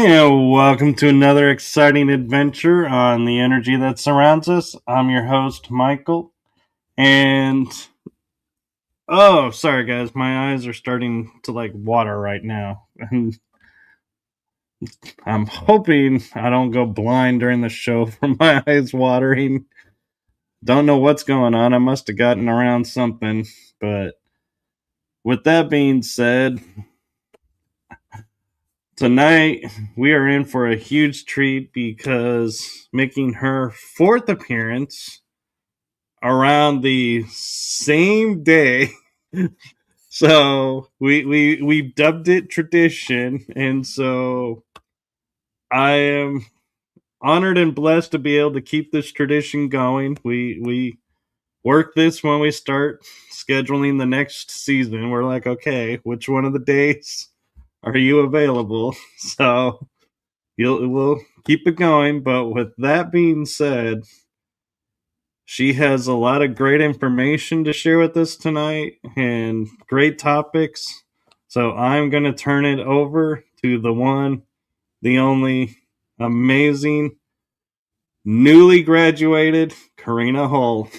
And welcome to another exciting adventure on the energy that surrounds us. I'm your host, Michael. And oh, sorry guys, my eyes are starting to water right now. And I'm hoping I don't go blind during the show from my eyes watering. Don't know what's going on. I must have gotten around something. But with that being said, tonight we are in for a huge treat because making her fourth appearance around the same day. So we dubbed it tradition, and so I am honored and blessed to be able to keep this tradition going. We work this when we start scheduling the next season. We're like, okay, which one of the days are you available? So we'll keep it going. But with that being said, she has a lot of great information to share with us tonight and great topics. So I'm going to turn it over to the one, the only, amazing, newly graduated Carina Hull.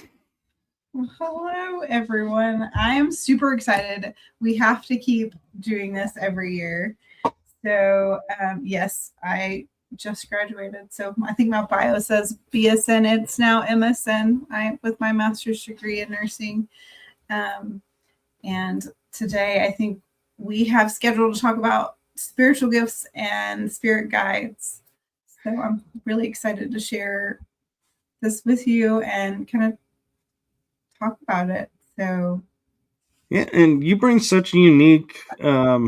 Hello, everyone. I am super excited. We have to keep doing this every year. So, yes, I just graduated. So I think my bio says BSN. It's now MSN. With my master's degree in nursing. And today I think we have scheduled to talk about spiritual gifts and spirit guides. So I'm really excited to share this with you and kind of talk about it. So yeah, and you bring such a unique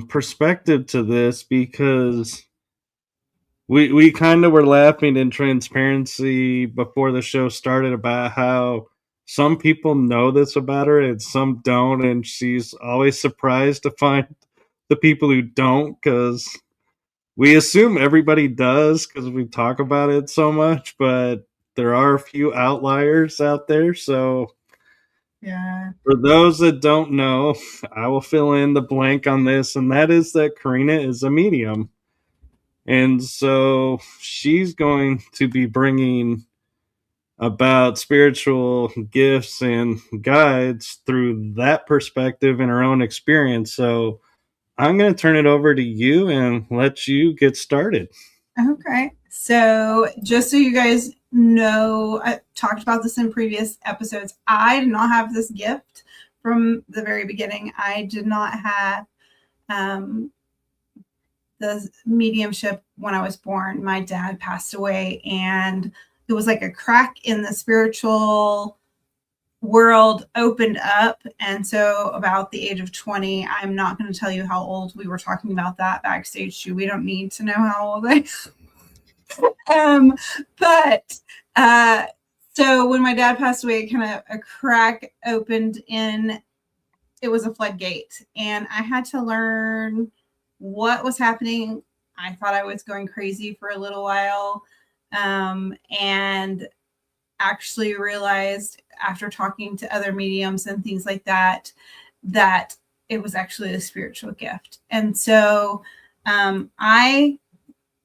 perspective to this because we kind of were laughing in transparency before the show started about how some people know this about her and some don't, and she's always surprised to find the people who don't because we assume everybody does because we talk about it so much, but there are a few outliers out there. So yeah. for those that don't know, I will fill in the blank on this, and that is that Carina is a medium. And so she's going to be bringing about spiritual gifts and guides through that perspective and her own experience. So I'm going to turn it over to you and let you get started. Okay. So just so you guys know, I talked about this in previous episodes. I did not have this gift from the very beginning. I did not have the mediumship when I was born. My dad passed away, and it was like a crack in the spiritual world opened up. And so about the age of 20, I'm not going to tell you how old. We were talking about that backstage too. We don't need to know how old I am. So when my dad passed away, kind of a crack opened in, it was a floodgate, and I had to learn what was happening. I thought I was going crazy for a little while, and actually realized after talking to other mediums and things like that, that it was actually a spiritual gift. And so I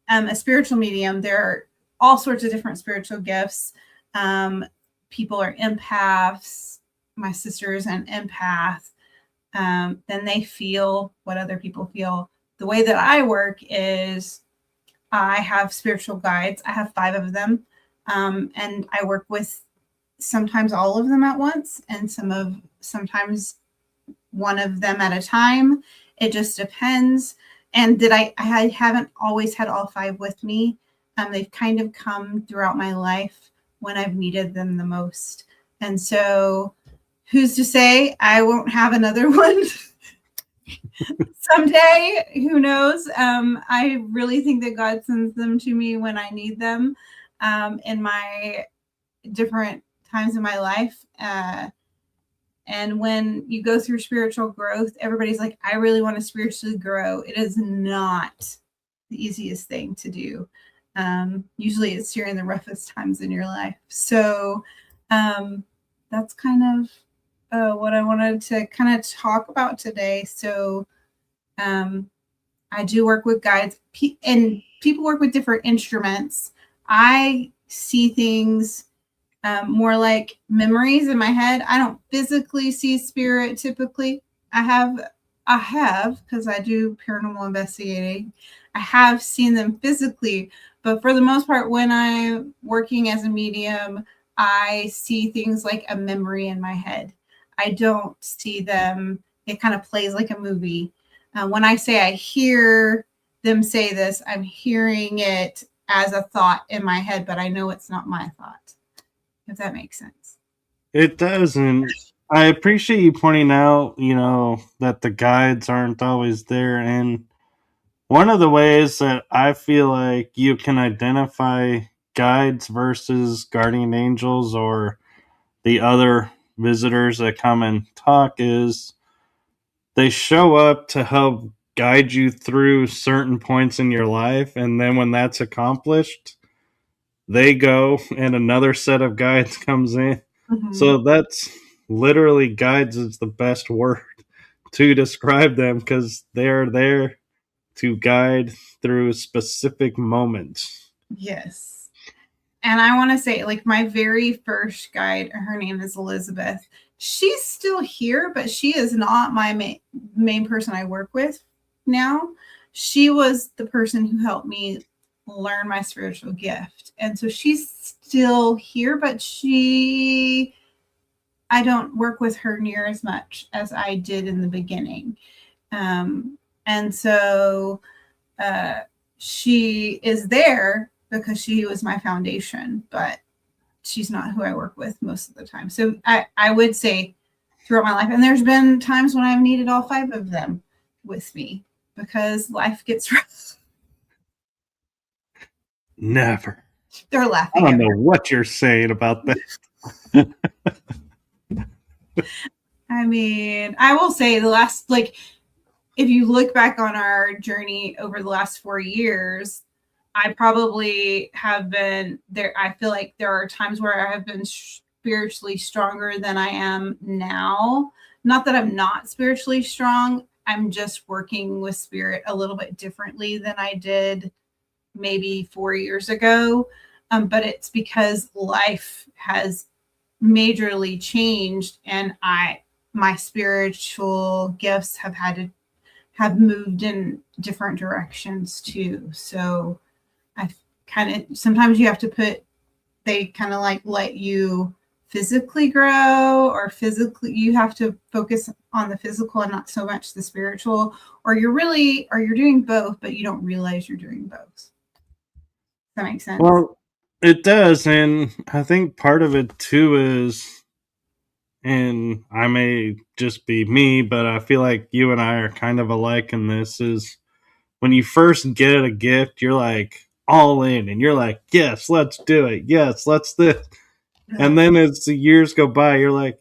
am a spiritual medium. There are all sorts of different spiritual gifts. People are empaths. My sister is an empath. Then they feel what other people feel. The way that I work is I have spiritual guides. I have 5 of them. And I work with sometimes all of them at once and sometimes one of them at a time. It just depends. And I haven't always had all 5 with me. They've kind of come throughout my life when I've needed them the most. And so who's to say I won't have another one someday? Who knows? I really think that God sends them to me when I need them in my different times in my life. And when you go through spiritual growth, everybody's like, I really want to spiritually grow. It is not the easiest thing to do. Usually it's during the roughest times in your life. So that's kind of what I wanted to kind of talk about today. So I do work with guides, and people work with different instruments. I see things more like memories in my head. I don't physically see spirit typically. I have, because I do paranormal investigating. I have seen them physically, but for the most part, when I'm working as a medium, I see things like a memory in my head. I don't see them. It kind of plays like a movie. When I say I hear them say this, I'm hearing it as a thought in my head, but I know it's not my thought, if that makes sense. It does, and I appreciate you pointing out, that the guides aren't always there. And one of the ways that I feel like you can identify guides versus guardian angels or the other visitors that come and talk is they show up to help guide you through certain points in your life. And then when that's accomplished, they go and another set of guides comes in. So that's literally guides is the best word to describe them because they're there to guide through specific moments. Yes. And I want to say, like, my very first guide, her name is Elizabeth. She's still here, but she is not my main person I work with now. She was the person who helped me learn my spiritual gift. And so she's still here, but I don't work with her near as much as I did in the beginning. And so she is there because she was my foundation, but she's not who I work with most of the time. So I would say throughout my life, and there's been times when I've needed all 5 of them with me because life gets rough. Never. They're laughing. I don't know what you're saying about that. I mean, I will say the last, like, if you look back on our journey over the last 4 years, I probably have been there. I feel like there are times where I have been spiritually stronger than I am now. Not that I'm not spiritually strong. I'm just working with spirit a little bit differently than I did maybe 4 years ago. But it's because life has majorly changed and my spiritual gifts have moved in different directions too. So I kind of, sometimes you have to they kind of like let you physically grow, or physically you have to focus on the physical and not so much the spiritual, or you're doing both, but you don't realize you're doing both. Does that make sense? Well, it does. And I think part of it too is, and I may just be me, but I feel like you and I are kind of alike in this, is when you first get a gift, you're like all in and you're like, yes, let's do it. Yes, let's this. And then as the years go by, you're like,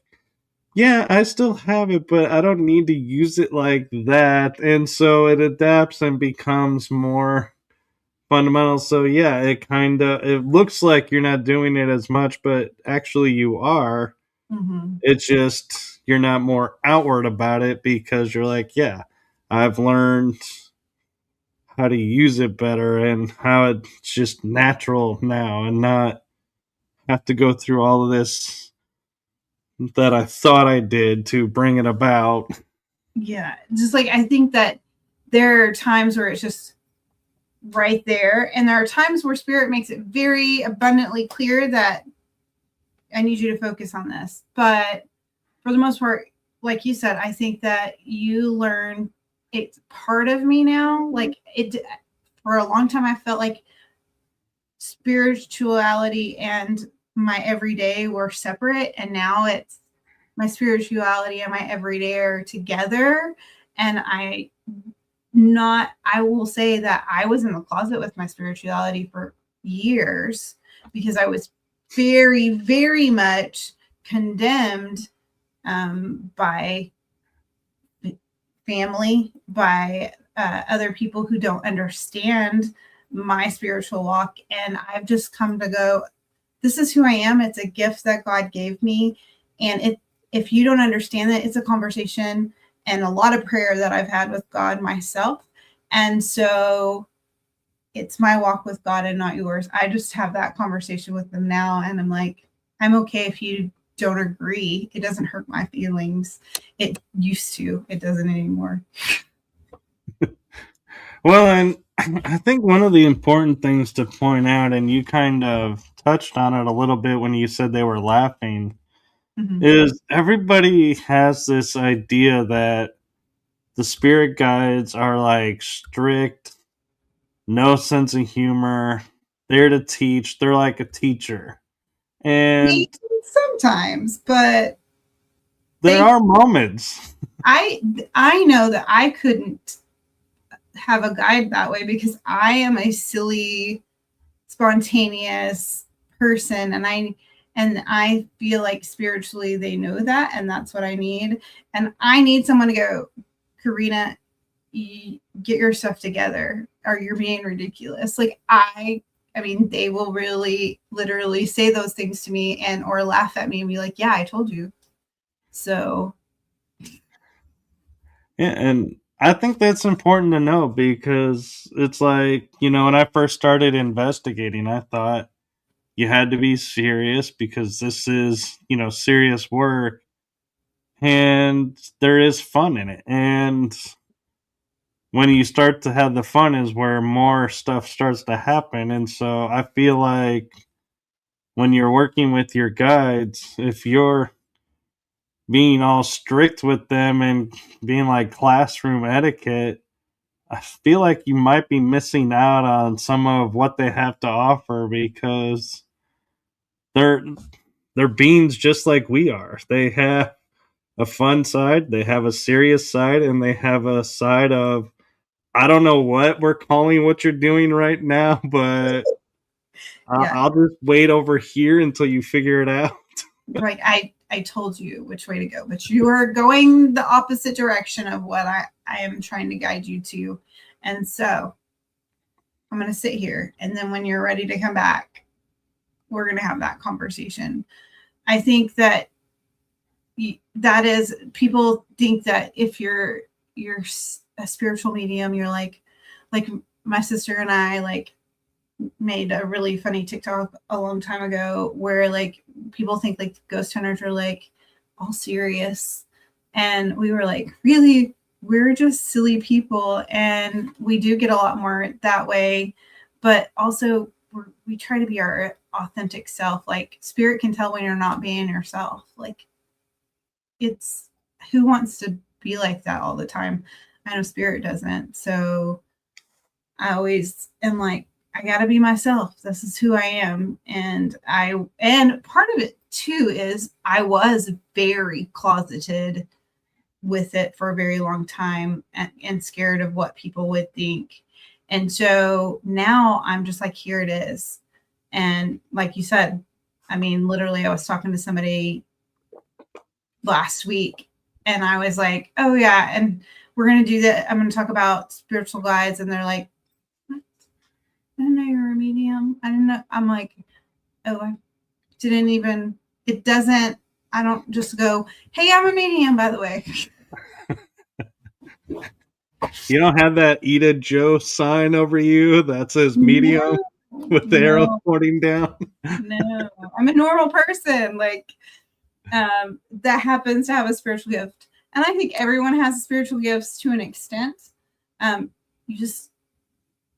yeah, I still have it, but I don't need to use it like that. And so it adapts and becomes more fundamental. So yeah, it looks like you're not doing it as much, but actually you are. It's just you're not more outward about it because you're like, yeah, I've learned how to use it better and how it's just natural now and not have to go through all of this that I thought I did to bring it about. Yeah, just like I think that there are times where it's just right there, and there are times where spirit makes it very abundantly clear that I need you to focus on this. But for the most part, like you said, I think that you learn it's part of me now. Like it, for a long time, I felt like spirituality and my everyday were separate, and now it's my spirituality and my everyday are together. And I will say that I was in the closet with my spirituality for years because I was very, very much condemned by family, by other people who don't understand my spiritual walk. And I've just come to go, this is who I am. It's a gift that God gave me. And if you don't understand that, it's a conversation and a lot of prayer that I've had with God myself. And so it's my walk with God and not yours. I just have that conversation with them now. And I'm like, I'm okay if you don't agree. It doesn't hurt my feelings. It used to, it doesn't anymore. Well, and I think one of the important things to point out, and you kind of touched on it a little bit when you said they were laughing, Mm-hmm. is everybody has this idea that the spirit guides are like strict, no sense of humor, there to teach, they're like a teacher. Maybe And sometimes, but there they are moments. I I know that I couldn't have a guide that way because I am a silly, spontaneous person, and I feel like spiritually they know that, and that's what I need. And I need someone to go, Karina, get your stuff together, or you're being ridiculous. Like I mean, they will really literally say those things to me and or laugh at me and be like, yeah, I told you. So Yeah, and I think that's important to know because it's like, when I first started investigating, I thought you had to be serious because this is, serious work and there is fun in it. And when you start to have the fun is where more stuff starts to happen. And so I feel like when you're working with your guides, if you're being all strict with them and being like classroom etiquette, I feel like you might be missing out on some of what they have to offer because they're they're beings just like we are. They have a fun side, they have a serious side, and they have a side of I don't know what we're calling what you're doing right now, but yeah, I'll just wait over here until you figure it out. right. I told you which way to go, but you are going the opposite direction of what I am trying to guide you to. And so I'm going to sit here. And then when you're ready to come back, we're going to have that conversation. I think that that is, people think that if you're a spiritual medium, you're like my sister and I like made a really funny TikTok a long time ago where like people think like ghost hunters are like all serious. And we were like, really? We're just silly people. And we do get a lot more that way. But also, we try to be our authentic self. Like, spirit can tell when you're not being yourself. Like, it's who wants to be like that all the time? I know spirit doesn't. So I always am like, I gotta be myself. This is who I am. And part of it too is I was very closeted with it for a very long time and scared of what people would think. And so now I'm just like, here it is. And like you said, I mean, literally, I was talking to somebody last week and I was like, oh, yeah. And we're going to do that. I'm going to talk about spiritual guides. And they're like, what? I didn't know you were a medium. I didn't know. I'm like, oh, I didn't even, it doesn't, I don't just go, hey, I'm a medium, by the way. You don't have that Ida Joe sign over you that says medium No, with the arrow no, pointing down. no. I'm a normal person. Like, that happens to have a spiritual gift. And I think everyone has spiritual gifts to an extent. You just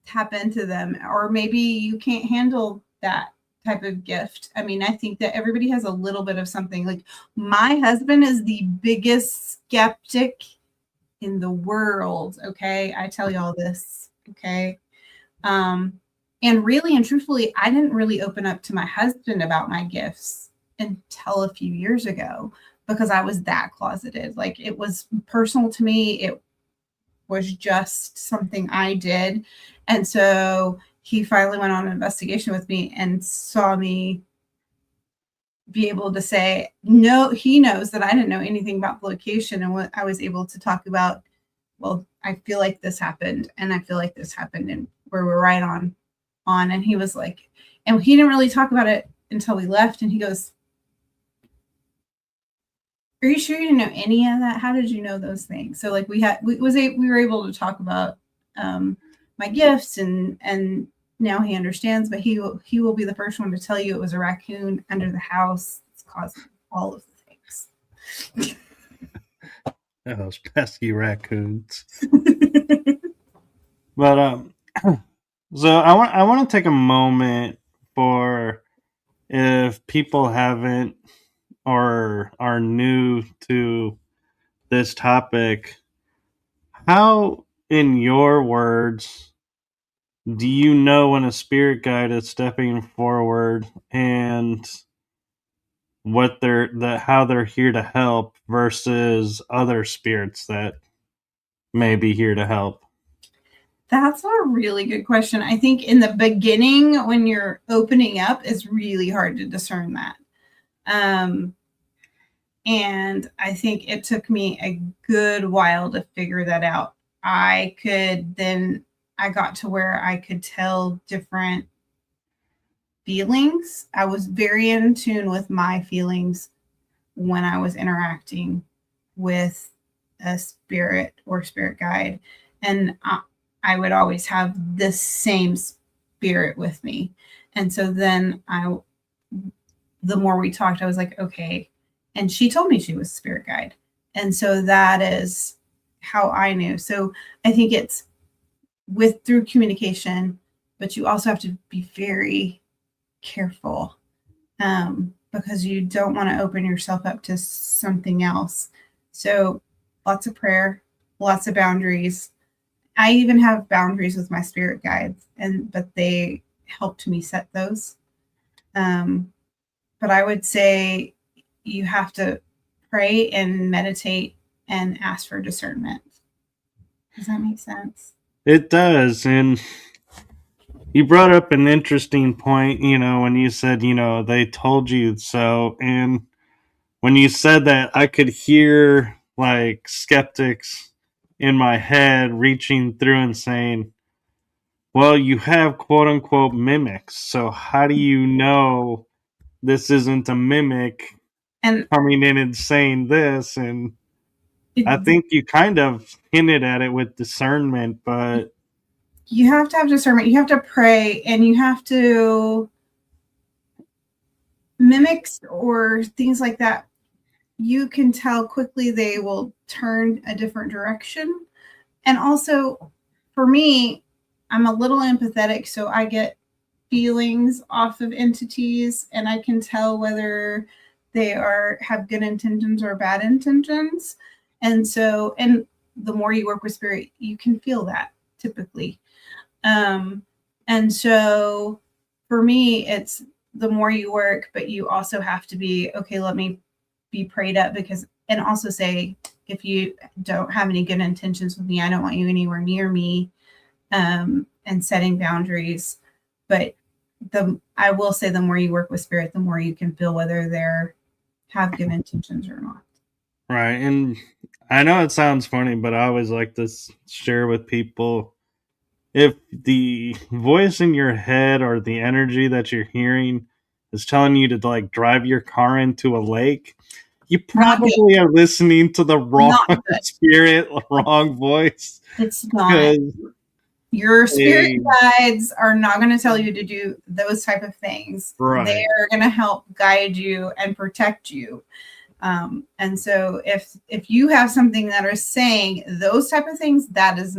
tap into them, or maybe you can't handle that type of gift. I mean, I think that everybody has a little bit of something. Like, my husband is the biggest skeptic in the world. Okay. I tell you all this. Okay. And really and truthfully, I didn't really open up to my husband about my gifts until a few years ago because I was that closeted. Like, it was personal to me. It was just something I did. And so he finally went on an investigation with me and saw me be able to say, no, he knows that I didn't know anything about the location. And what I was able to talk about, well, I feel like this happened and I feel like this happened, and where we're right on. And he was like, and he didn't really talk about it until we left. And he goes, are you sure you didn't know any of that? How did you know those things? So like we were able to talk about my gifts, and now he understands. But he will be the first one to tell you it was a raccoon under the house. It's causing all of the things. Those pesky raccoons. But so I want to take a moment for, if people haven't or are new to this topic, how, in your words, do you know when a spirit guide is stepping forward, and how they're here to help versus other spirits that may be here to help? That's a really good question. I think in the beginning, when you're opening up, it's really hard to discern that. And I think it took me a good while to figure that out. I got to where I could tell different feelings. I was very in tune with my feelings when I was interacting with a spirit or spirit guide. And I would always have the same spirit with me. And so then the more we talked, I was like, okay. And she told me she was a spirit guide. And so that is how I knew. So I think it's through communication, but you also have to be very careful, because you don't want to open yourself up to something else. So lots of prayer, lots of boundaries. I even have boundaries with my spirit guides, but they helped me set those. But I would say you have to pray and meditate and ask for discernment. Does that make sense? It does. And you brought up an interesting point, when you said, they told you so. And when you said that, I could hear like skeptics in my head reaching through and saying, well, you have quote unquote mimics. So how do you know this isn't a mimic And coming in and saying this? And I think you kind of hinted at it with discernment, but you have to have discernment. You have to pray, and you have to mimics or things like that. You can tell quickly they will turn a different direction. And also, for me, I'm a little empathetic, so I get feelings off of entities, and I can tell whether they have good intentions or bad intentions. And the more you work with spirit, you can feel that typically. And so for me, it's the more you work, but you also have to be, okay, let me be prayed up, and also say, if you don't have any good intentions with me, I don't want you anywhere near me, and setting boundaries. But I will say the more you work with spirit, the more you can feel whether they have good intentions or not. Right. And I know it sounds funny, but I always like to share with people, if the voice in your head or the energy that you're hearing is telling you to like drive your car into a lake, you probably are listening to the wrong spirit, wrong voice. It's not. Your spirit guides are not going to tell you to do those type of things. Right. They are going to help guide you and protect you. And so if you have something that is saying those type of things, that is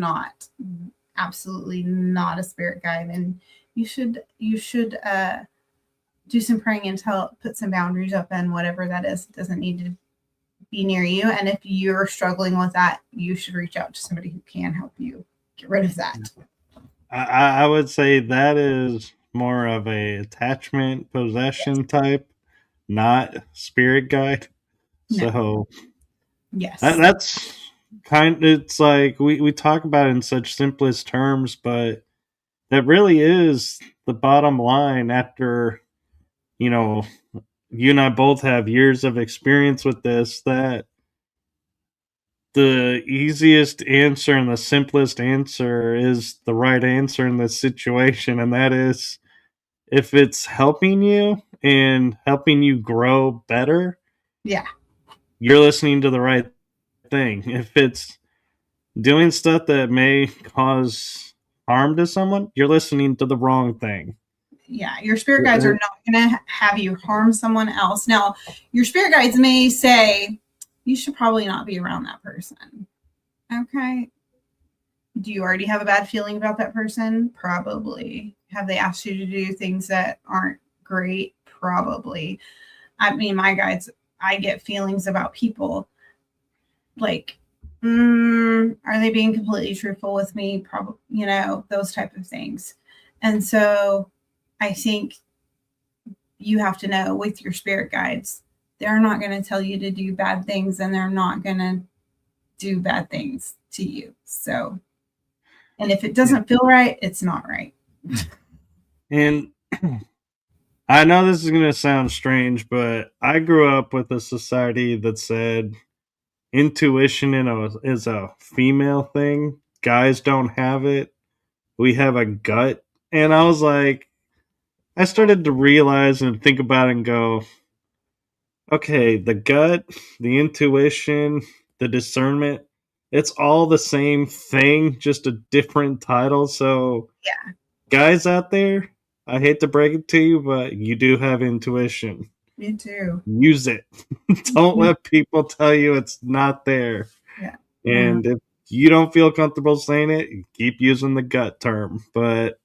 absolutely not a spirit guide. And you should do some praying and put some boundaries up, and whatever that is, it doesn't need to be near you. And if you're struggling with that, you should reach out to somebody who can help you get rid of that. I would say that is more of a attachment possession type, not spirit guide. No. So yes, that's it's like we talk about it in such simplest terms, but that really is the bottom line. After you and I both have years of experience with this, that the easiest answer and the simplest answer is the right answer in this situation, and that is, if it's helping you and helping you grow better, yeah, you're listening to the right thing. If it's doing stuff that may cause harm to someone, you're listening to the wrong thing. Yeah, your spirit guides are not going to have you harm someone else. Now, your spirit guides may say, you should probably not be around that person. Okay. Do you already have a bad feeling about that person? Probably. Have they asked you to do things that aren't great? Probably. I mean, my guides, I get feelings about people like, are they being completely truthful with me? Probably, those type of things. And so I think you have to know with your spirit guides, they're not going to tell you to do bad things, and they're not going to do bad things to you. So, and if it doesn't feel right, it's not right. And I know this is going to sound strange, but I grew up with a society that said intuition is a female thing. Guys don't have it. We have a gut. And I was like, I started to realize and think about it and go, okay, the gut, the intuition, the discernment, it's all the same thing, just a different title. So, Yeah. Guys out there, I hate to break it to you, but you do have intuition. Me too. Use it. Don't let people tell you it's not there. Yeah. And if you don't feel comfortable saying it, keep using the gut term. But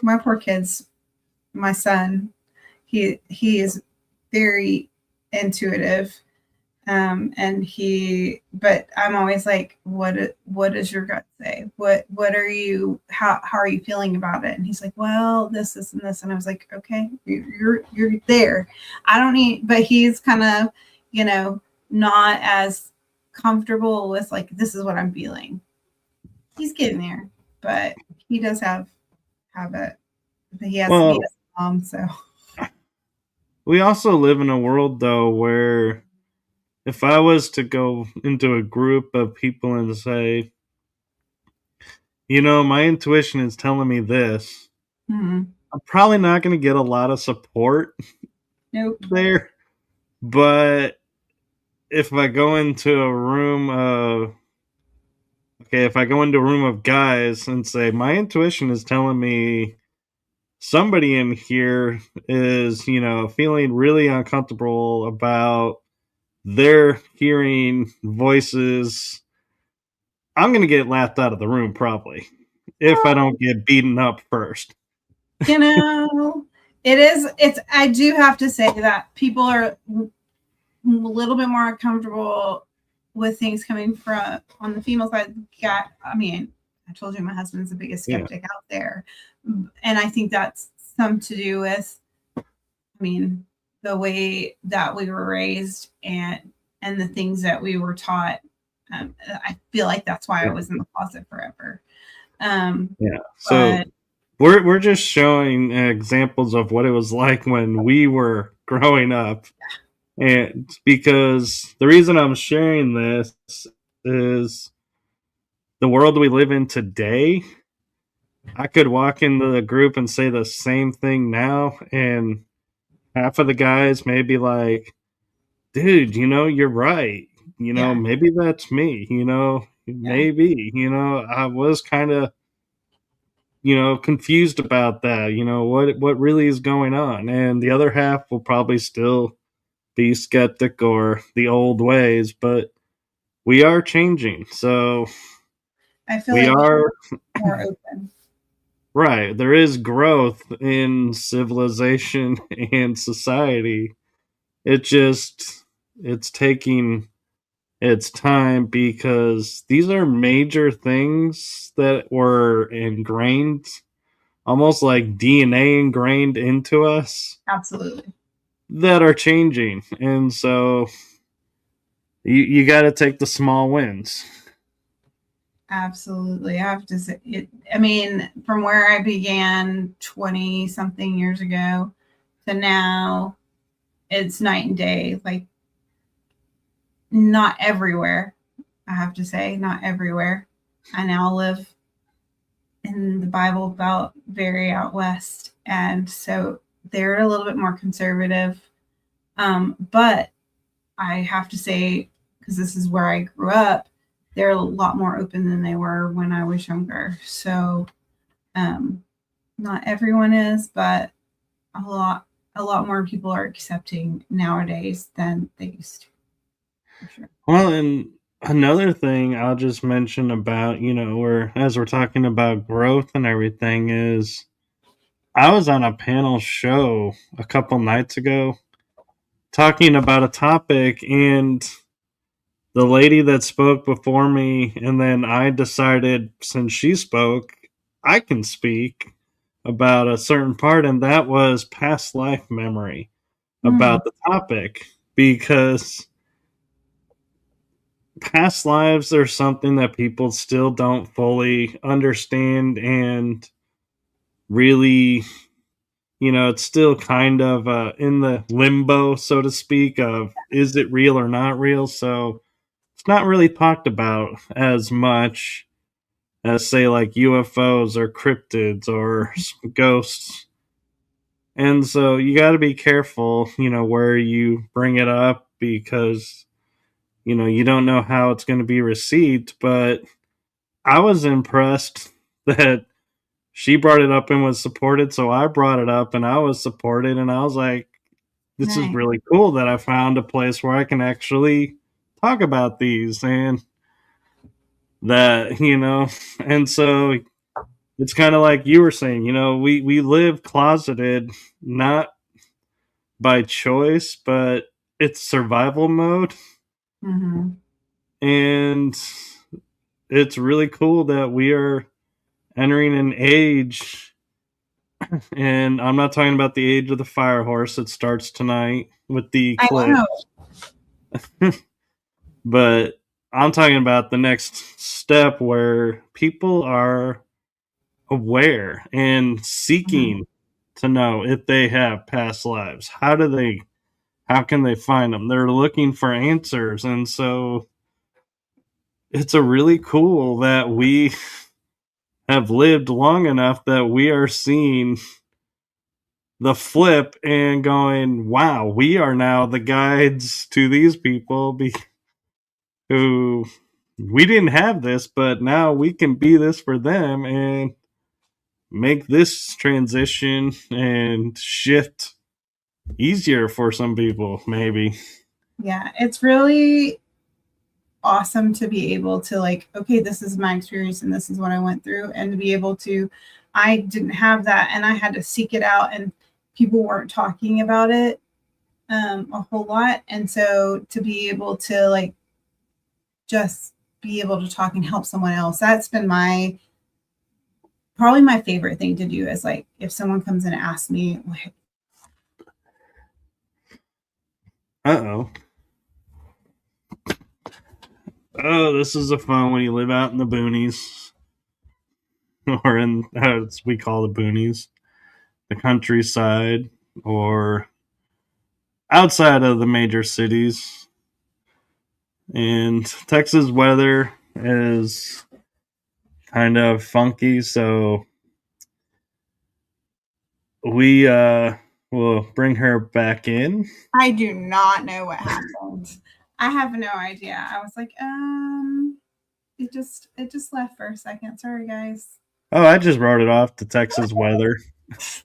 my poor kids, my son, he is very intuitive. But I'm always like, what does your gut say? What are you, how are you feeling about it? And he's like, well, this, and this. And I was like, okay, you're there. I don't need, but he's kind of, not as comfortable with like, this is what I'm feeling. He's getting there, but he does have it. But he has to be a mom, so. We also live in a world though where if I was to go into a group of people and say, my intuition is telling me this, I'm probably not going to get a lot of support there. But if I go into a room of guys and say, my intuition is telling me somebody in here is, feeling really uncomfortable about their hearing voices, I'm going to get laughed out of the room probably if I don't get beaten up first. I do have to say that people are a little bit more comfortable with things coming from on the female side. I told you my husband's the biggest skeptic out there. And I think that's something to do with, the way that we were raised and the things that we were taught. I feel like that's why I was in the closet forever. So we're just showing examples of what it was like when we were growing up. And because the reason I'm sharing this is the world we live in today, I could walk into the group and say the same thing now, and half of the guys may be like, dude, you're right. Maybe that's me, maybe, I was kind of, confused about that, what really is going on. And the other half will probably still be skeptic or the old ways, but we are changing. So I feel we are more open. Right. There is growth in civilization and society. It's taking its time because these are major things that were ingrained, almost like DNA ingrained into us. Absolutely. That are changing. And so you got to take the small wins. Absolutely. I have to say it. From where I began 20 something years ago to now, it's night and day. Like, not everywhere. I have to say, not everywhere. I now live in the Bible Belt, very out west. And so they're a little bit more conservative. But I have to say, because this is where I grew up, they're a lot more open than they were when I was younger. So, not everyone is, but a lot more people are accepting nowadays than they used to. For sure. Well, and another thing I'll just mention about, where as we're talking about growth and everything is I was on a panel show a couple nights ago talking about a topic, and the lady that spoke before me, and then I decided since she spoke, I can speak about a certain part, and that was past life memory Mm. about the topic, because past lives are something that people still don't fully understand, and really, it's still kind of in the limbo, so to speak, of is it real or not real. So it's not really talked about as much as, say, like UFOs or cryptids or ghosts. And so you got to be careful, where you bring it up, because you don't know how it's going to be received. But I was impressed that she brought it up and was supported, so I brought it up and I was supported, and I was like, this is Nice. really cool that I found a place where I can actually talk about these, and that, and so it's kind of like you were saying, we live closeted, not by choice, but it's survival mode. Mm-hmm. And it's really cool that we are entering an age, and I'm not talking about the age of the fire horse that starts tonight with the I eclipse, know. but I'm talking about the next step where people are aware and Mm-hmm. seeking to know if they have past lives. How can they find them? They're looking for answers. And so it's a really cool that we have lived long enough that we are seeing the flip and going, wow, we are now the guides to these people who we didn't have this, but now we can be this for them and make this transition and shift easier for some people, maybe. Yeah, it's really awesome to be able to, like, okay, this is my experience and this is what I went through, and to be able to, I didn't have that and I had to seek it out, and people weren't talking about it a whole lot. And so to be able to, like, just be able to talk and help someone else, that's been my probably my favorite thing to do, is like if someone comes and asks me, like, Uh-oh. Oh, this is a fun when you live out in the boonies, or in, as we call the boonies, the countryside, or outside of the major cities. And Texas weather is kind of funky, so we will bring her back in. I do not know what happened. I have no idea. I was like, it just left for a second. Sorry, guys. Oh, I just wrote it off to Texas weather.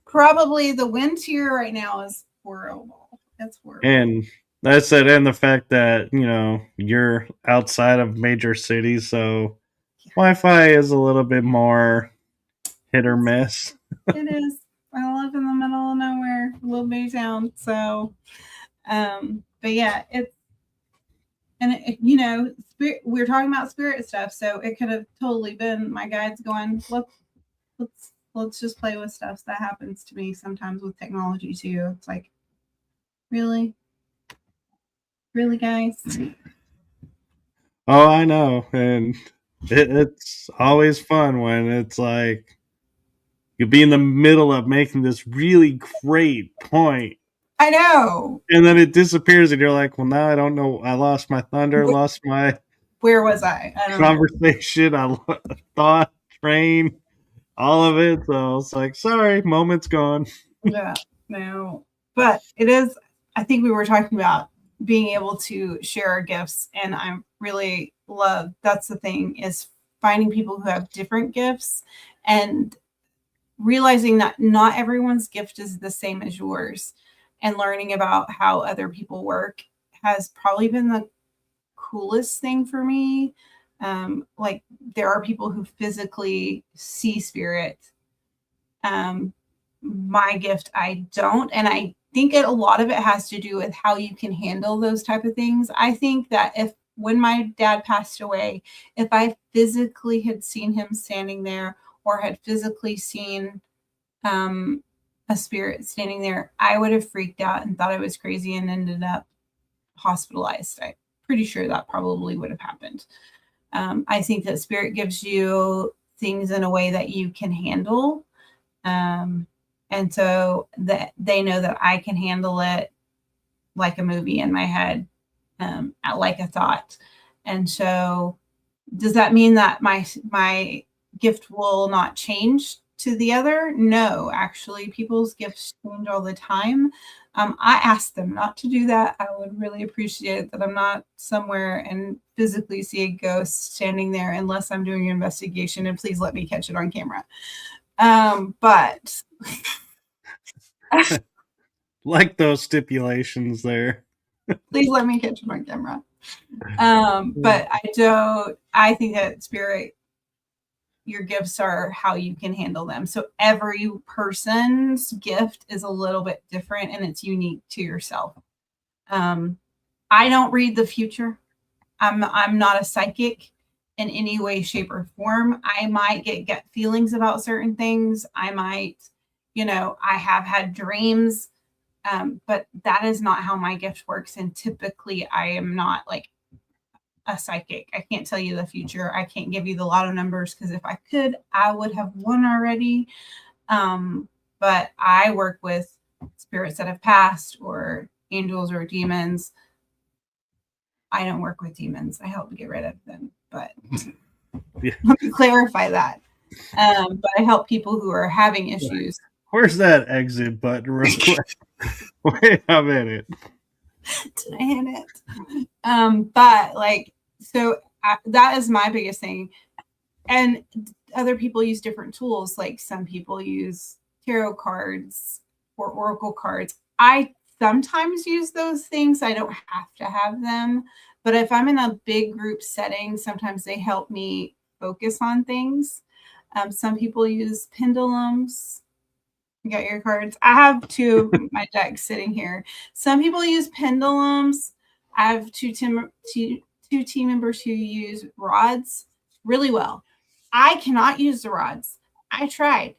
Probably the wind here right now is horrible. It's horrible. And that's it, and the fact that, you're outside of major cities, so Wi-Fi is a little bit more hit or miss. It is. I live in the middle of nowhere, a little bitty town. So, but yeah, it's, and we're talking about spirit stuff, so it could have totally been my guides going, let's just play with stuff that happens to me sometimes with technology too. It's like, really, really, guys. Oh, I know, and it's always fun when it's like you'll be in the middle of making this really great point, I know. and then it disappears, and you're like, well, now I don't know. I lost my thunder, lost my Where was I? I don't know. conversation, thought, train, all of it. So it's like, sorry, moment's gone. Yeah, no, but it is. I think we were talking about being able to share our gifts. And I really love, that's the thing, is finding people who have different gifts and realizing that not everyone's gift is the same as yours, and learning about how other people work has probably been the coolest thing for me. Like, there are people who physically see spirit. My gift, I don't. And I think a lot of it has to do with how you can handle those type of things. I think that when my dad passed away, if I physically had seen him standing there or had physically seen a spirit standing there, I would have freaked out and thought I was crazy and ended up hospitalized. I'm pretty sure that probably would have happened. I think that spirit gives you things in a way that you can handle. And so that they know that I can handle it like a movie in my head, like a thought. And so does that mean that my gift will not change to the other? No, actually, people's gifts change all the time. I ask them not to do that. I would really appreciate that I'm not somewhere and physically see a ghost standing there unless I'm doing an investigation, and please let me catch it on camera. But Like those stipulations there. please let me catch it on camera. But I think that spirit, your gifts are how you can handle them. So every person's gift is a little bit different and it's unique to yourself. I don't read the future. I'm not a psychic in any way, shape, or form. I might get feelings about certain things. I might, I have had dreams, but that is not how my gift works. And typically, I am not like a psychic. I can't tell you the future. I can't give you the lotto numbers, because if I could, I would have won already. But I work with spirits that have passed, or angels, or demons. I don't work with demons. I help to get rid of them. But Yeah. let me clarify that. But I help people who are having issues. Where's that exit button real quick? Wait a minute. Did I hit it? But like, so that is my biggest thing. And other people use different tools. Like, some people use tarot cards or oracle cards. I sometimes use those things. I don't have to have them. But if I'm in a big group setting, sometimes they help me focus on things. Some people use pendulums. You got your cards. I have two of my decks sitting here. Some people use pendulums. I have two team members who use rods really well. I cannot use the rods. I tried.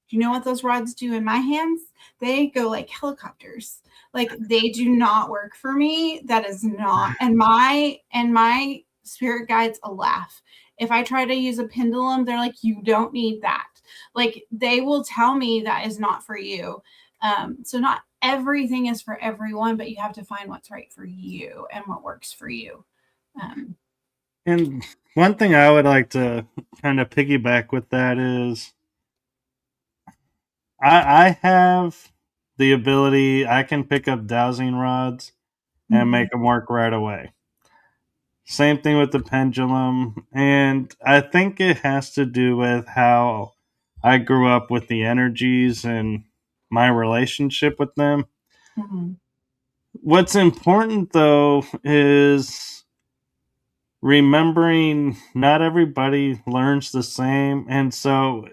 Do you know what those rods do in my hands? They go like helicopters. Like, they do not work for me. That is not. And my spirit guides laugh. If I try to use a pendulum, they're like, you don't need that. Like, they will tell me that is not for you. So not everything is for everyone, but you have to find what's right for you and what works for you. And one thing I would like to kind of piggyback with that is I have the ability, I can pick up dowsing rods and make them work right away. Same thing with the pendulum. And I think it has to do with how I grew up with the energies and my relationship with them. Mm-hmm. What's important, though, is remembering not everybody learns the same. And so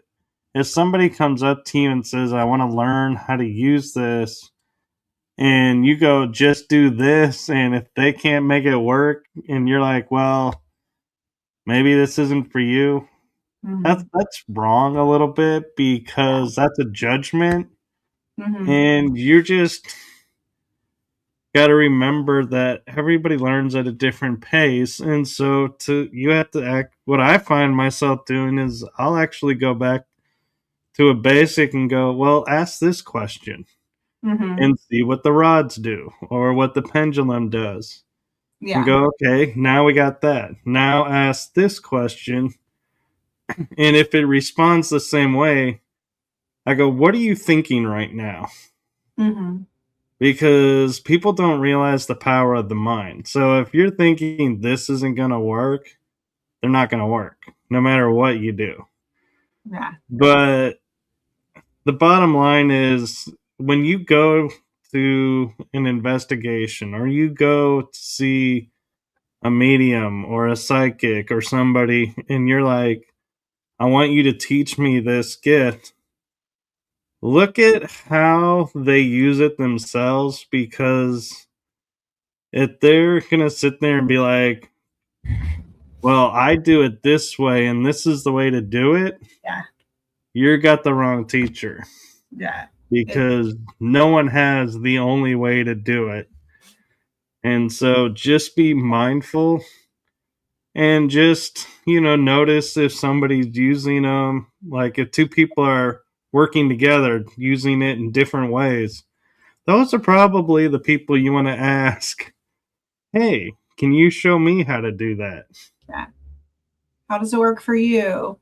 if somebody comes up to you and says, I want to learn how to use this, and you go, just do this, and if they can't make it work, and you're like, well, maybe this isn't for you, that's wrong a little bit, because that's a judgment. And you just got to remember that everybody learns at a different pace. And so you have to act. What I find myself doing is I'll actually go back to a basic and go, well, ask this question and see what the rods do or what the pendulum does. Yeah. And go, okay, now we got that. Now ask this question. And if it responds the same way, I go, what are you thinking right now? because people don't realize the power of the mind. So if you're thinking this isn't going to work, they're not going to work no matter what you do. Yeah. But the bottom line is when you go to an investigation or you go to see a medium or a psychic or somebody and you're like, I want you to teach me this gift. Look at how they use it themselves, because if they're going to sit there and be like, well, I do it this way and this is the way to do it, Yeah. you're got the wrong teacher, Yeah. because no one has the only way to do it. And so just be mindful and just, notice if somebody's using them. Like if two people are working together using it in different ways, those are probably the people you want to ask, hey, can you show me how to do that? Yeah. How does it work for you?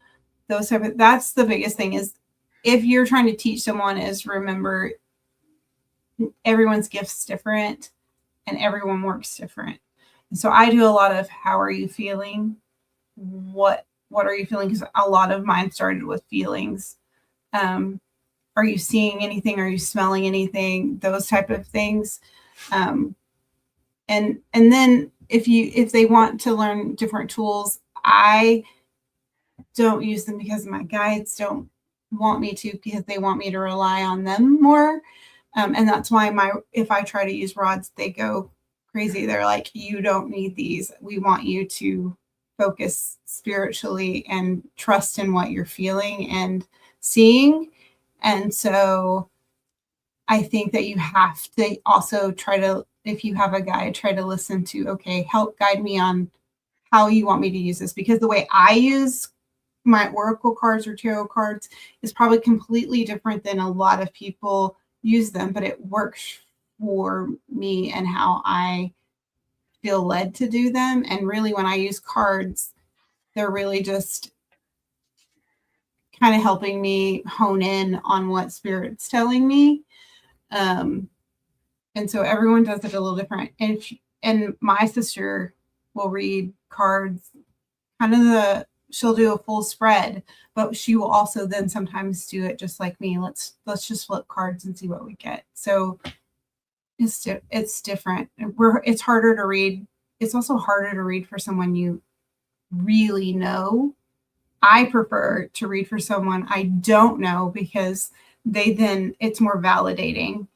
Those type of, that's the biggest thing is if you're trying to teach someone is remember everyone's gift's different and everyone works different. And so I do a lot of how are you feeling? What are you feeling? Because a lot of mine started with feelings. Are you seeing anything? Are you smelling anything? Those type of things. And then if they want to learn different tools, I don't use them because my guides don't want me to, because they want me to rely on them more. And that's why if I try to use rods, they go crazy. They're like, you don't need these. We want you to focus spiritually and trust in what you're feeling and seeing. And so I think that you have to also try to, if you have a guide, try to listen to, okay, help guide me on how you want me to use this. Because the way I use my oracle cards or tarot cards is probably completely different than a lot of people use them, but it works for me and how I feel led to do them. And really, when I use cards, they're really just kind of helping me hone in on what spirit's telling me. And so everyone does it a little different. And my sister will read cards, kind of she'll do a full spread, but she will also then sometimes do it just like me. Let's just flip cards and see what we get. So it's different. It's harder to read. It's also harder to read for someone you really know. I prefer to read for someone I don't know, because it's more validating.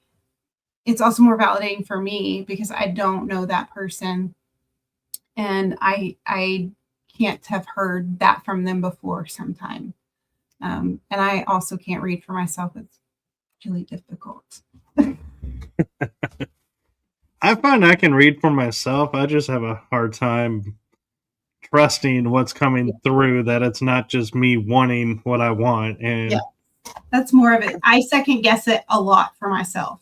It's also more validating for me because I don't know that person, and I can't have heard that from them before sometime. And I also can't read for myself. It's really difficult. I find I can read for myself. I just have a hard time trusting what's coming through, that it's not just me wanting what I want. And yeah, that's more of it. I second guess it a lot for myself.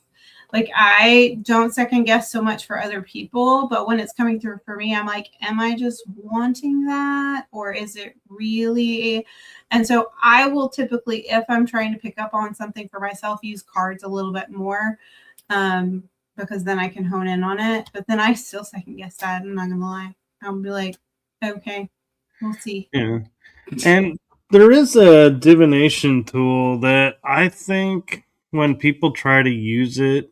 Like I don't second guess so much for other people, but when it's coming through for me, I'm like, am I just wanting that, or is it really? And so I will typically, if I'm trying to pick up on something for myself, use cards a little bit more, because then I can hone in on it. But then I still second guess that. I'm not gonna lie. I'll be like, okay, we'll see. yeah. And there is a divination tool that I think when people try to use it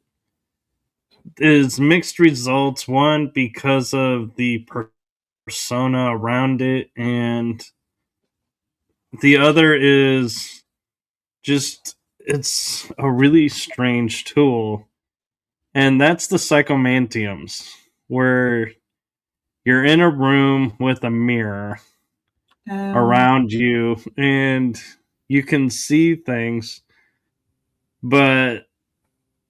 is mixed results. One, because of the persona around it, and the other is just it's a really strange tool, and that's the psychomantiums, where you're in a room with a mirror around you and you can see things. But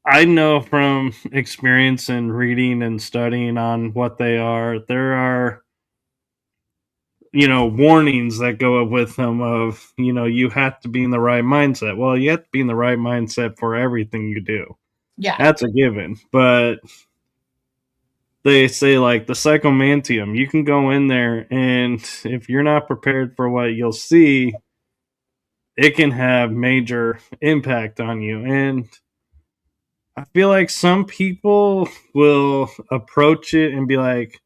I know from experience and reading and studying on what they are, there are, warnings that go with them of, you have to be in the right mindset. Well, you have to be in the right mindset for everything you do. Yeah. That's a given. But they say, like, the psychomantium, you can go in there, and if you're not prepared for what you'll see, it can have major impact on you. And I feel like some people will approach it and be like,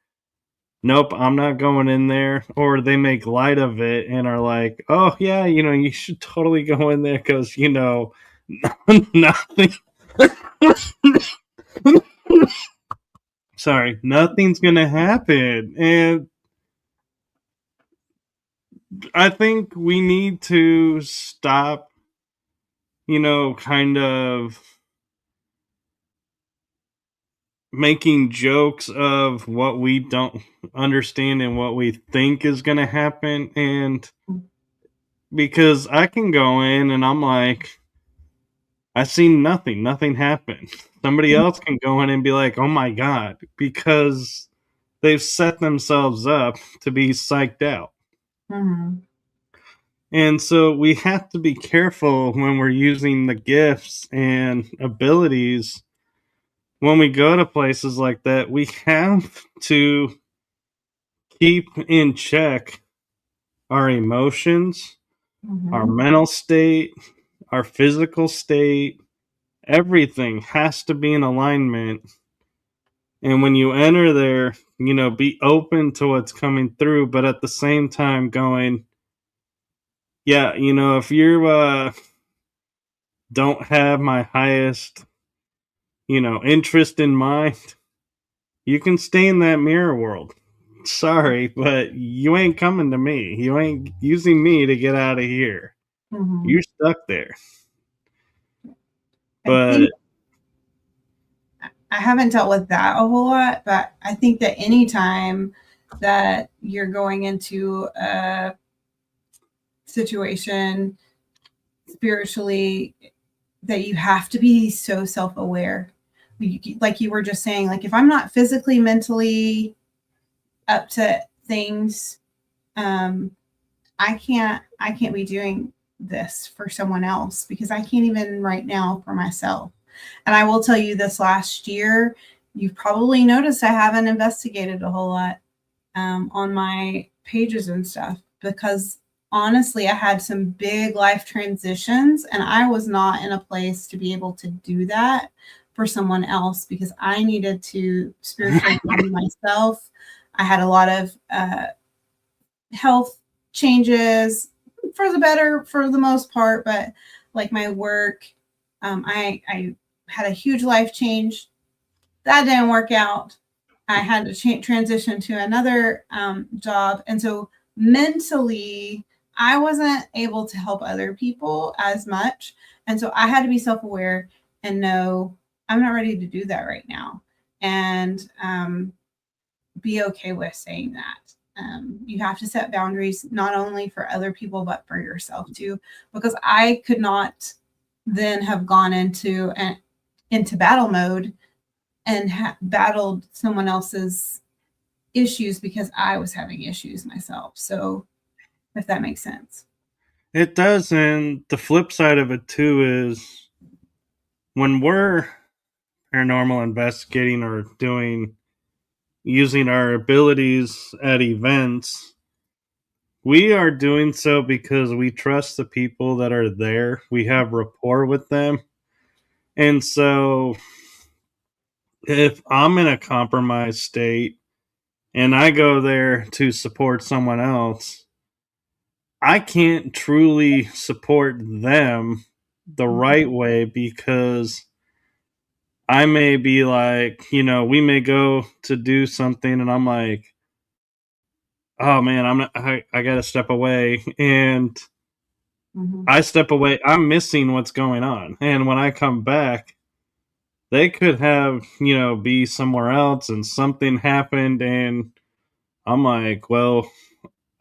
nope, I'm not going in there. Or they make light of it and are like, oh, yeah, you should totally go in there because, nothing. Sorry, nothing's going to happen. And I think we need to stop, kind of making jokes of what we don't understand and what we think is going to happen. And because I can go in and I'm like, I seen nothing happened. Somebody else can go in and be like, oh my God, because they've set themselves up to be psyched out. Mm-hmm. And so we have to be careful when we're using the gifts and abilities. When we go to places like that, we have to keep in check our emotions, our Mm-hmm. mental state, our physical state. Everything has to be in alignment. And when you enter there, be open to what's coming through, but at the same time going, yeah, if you don't have my highest, interest in mind, you can stay in that mirror world. Sorry, but you ain't coming to me. You ain't using me to get out of here. Mm-hmm. You're stuck there. I think But I haven't dealt with that a whole lot, but I think that anytime that you're going into a situation spiritually, that you have to be so self-aware. Like you were just saying, like if I'm not physically, mentally up to things, um, I can't be doing this for someone else because I can't even right now for myself. And I will tell you this last year, you've probably noticed I haven't investigated a whole lot on my pages and stuff because honestly, I had some big life transitions and I was not in a place to be able to do that for someone else because I needed to spiritually ground myself. I had a lot of health changes for the better for the most part, but like my work, I had a huge life change that didn't work out. I had to transition to another job, and so mentally, I wasn't able to help other people as much, and so I had to be self-aware and know I'm not ready to do that right now, and be okay with saying that. You have to set boundaries not only for other people but for yourself too, because I could not then have gone into battle mode and battled someone else's issues because I was having issues myself. So, if that makes sense. it does. And the flip side of it, too, is when we're paranormal investigating or using our abilities at events, we are doing so because we trust the people that are there. We have rapport with them. And so if I'm in a compromised state and I go there to support someone else, I can't truly support them the right way because I may be like, we may go to do something and I'm like, oh man, I got to step away. And Mm-hmm. I step away, I'm missing what's going on. And when I come back, they could have, be somewhere else and something happened. And I'm like, well,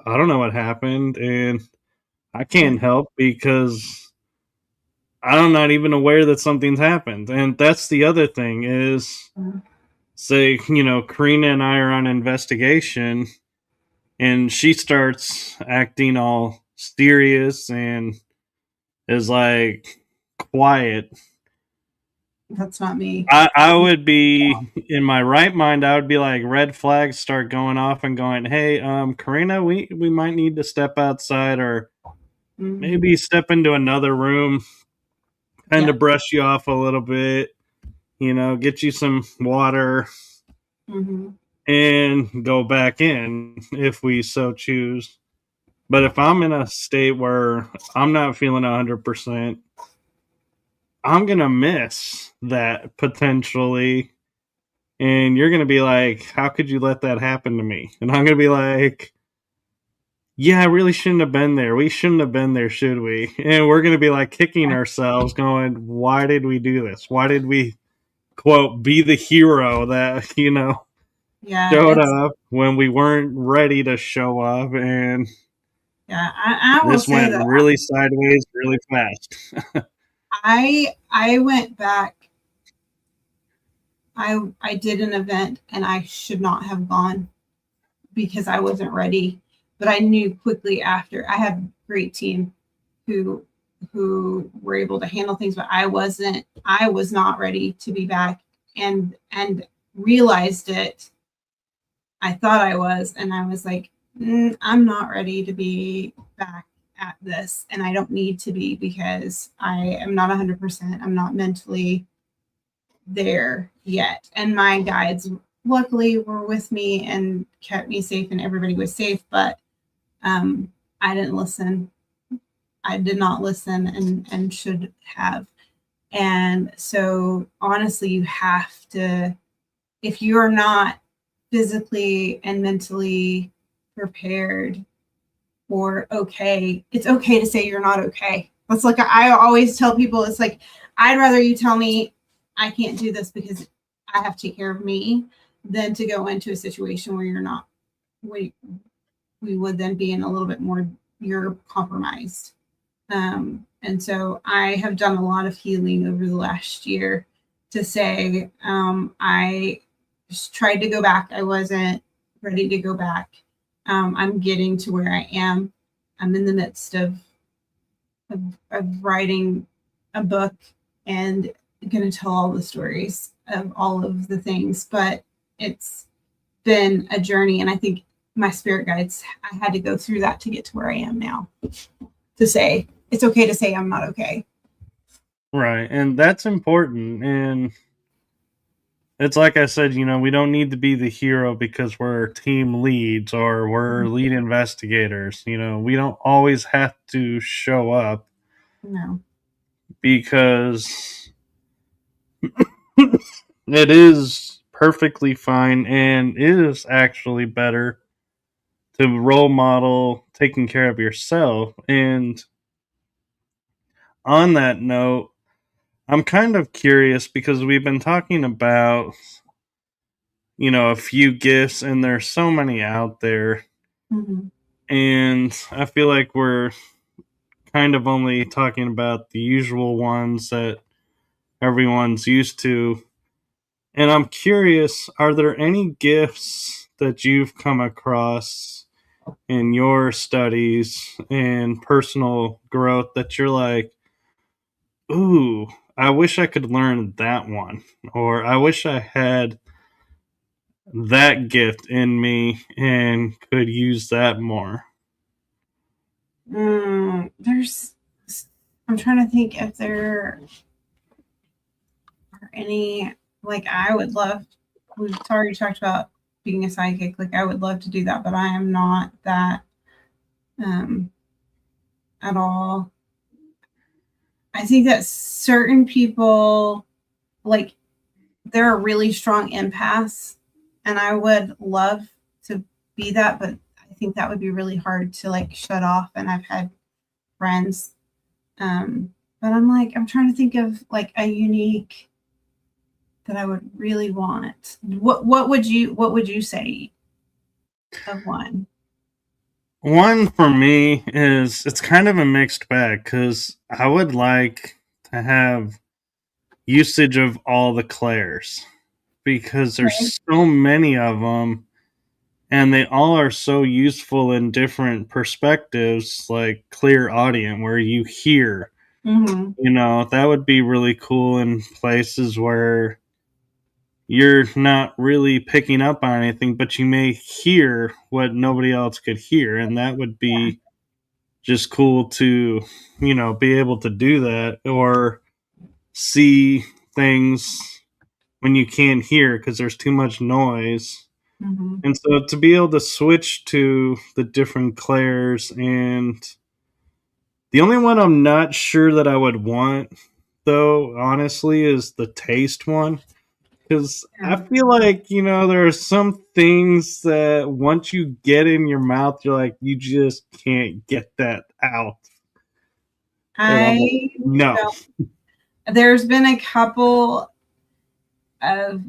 I don't know what happened. And I can't help because I'm not even aware that something's happened. And that's the other thing is, say, Karina and I are on investigation and she starts acting all serious and is like quiet. That's not me. I would be in my right mind. I would be like red flags start going off and going, "Hey, Karina, we might need to step outside or Mm-hmm. maybe step into another room, kind Yeah. of brush you off a little bit." get you some water Mm-hmm. and go back in if we so choose. But if I'm in a state where I'm not feeling 100%, I'm going to miss that potentially. And you're going to be like, how could you let that happen to me? And I'm going to be like, yeah, I really shouldn't have been there. We shouldn't have been there, should we? And we're going to be like kicking ourselves, going, why did we do this? Why did we, quote, be the hero that, Yeah, showed up when we weren't ready to show up? And yeah. I will this say went that really sideways really fast. I went back. I did an event and I should not have gone because I wasn't ready. But I knew quickly after. I had a great team who were able to handle things, but I wasn't. I was not ready to be back, and realized it. I thought I was, and I was like, I'm not ready to be back at this, and I don't need to be because I am not 100%. I'm not mentally there yet. And my guides, luckily, were with me and kept me safe, and everybody was safe. But I didn't listen. I did not listen, and should have. And so, honestly, you have to. If you are not physically and mentally prepared or okay, it's okay to say you're not okay. That's like I always tell people, it's like I'd rather you tell me I can't do this because I have to take care of me than to go into a situation where you're not. We would then be in a little bit more, you're compromised. And so I have done a lot of healing over the last year to say I just tried to go back. I wasn't ready to go back. I'm getting to where I am. I'm in the midst of writing a book and going to tell all the stories of all of the things, but it's been a journey. And I think my spirit guides, I had to go through that to get to where I am now, to say it's okay to say I'm not okay. Right. And that's important. And it's like I said, we don't need to be the hero because we're team leads or we're lead investigators. We don't always have to show up No. because it is perfectly fine and is actually better to role model taking care of yourself. And on that note, I'm kind of curious because we've been talking about, a few gifts, and there's so many out there. Mm-hmm. And I feel like we're kind of only talking about the usual ones that everyone's used to. And I'm curious, are there any gifts that you've come across in your studies and personal growth that you're like, ooh, I wish I could learn that one, or I wish I had that gift in me and could use that more? There's, I'm trying to think if there are any, like, I would love, we've already talked about being a psychic. Like, I would love to do that, but I am not that um, at all. I think that certain people, like, they're a really strong empath, and I would love to be that, but I think that would be really hard to like shut off. And I've had friends, but I'm trying to think of like a unique that I would really want. What would you say of one? One for me is it's kind of a mixed bag because I would like to have usage of all the clairs because Okay. there's so many of them and they all are so useful in different perspectives, like clear audience where you hear. Mm-hmm. That would be really cool in places where you're not really picking up on anything, but you may hear what nobody else could hear, and that would Yeah. be just cool to, be able to do that or see things. when you can't hear because there's too much noise. Mm-hmm. And so to be able to switch to the different clairs, and the only one I'm not sure that I would want, though, honestly, is the taste one. Because I Yeah. feel like, there are some things that once you get in your mouth, you're like, you just can't get that out. And I'm like, I no. don't. There's been a couple of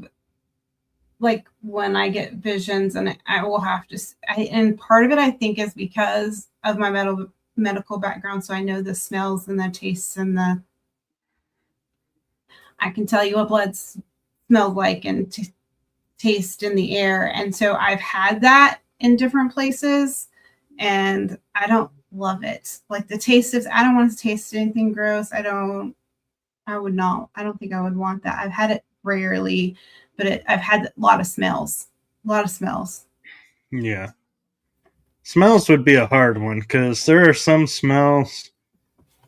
like when I get visions, and I will have to. And part of it I think is because of my medical background, so I know the smells and the tastes and the. I can tell you what blood smells like and taste in the air, and so I've had that in different places, and I don't love it. Like the taste of, I don't want to taste anything gross. I would not. I don't think I would want that. I've had it rarely, but I've had a lot of smells. A lot of smells. Yeah. Smells would be a hard one because there are some smells.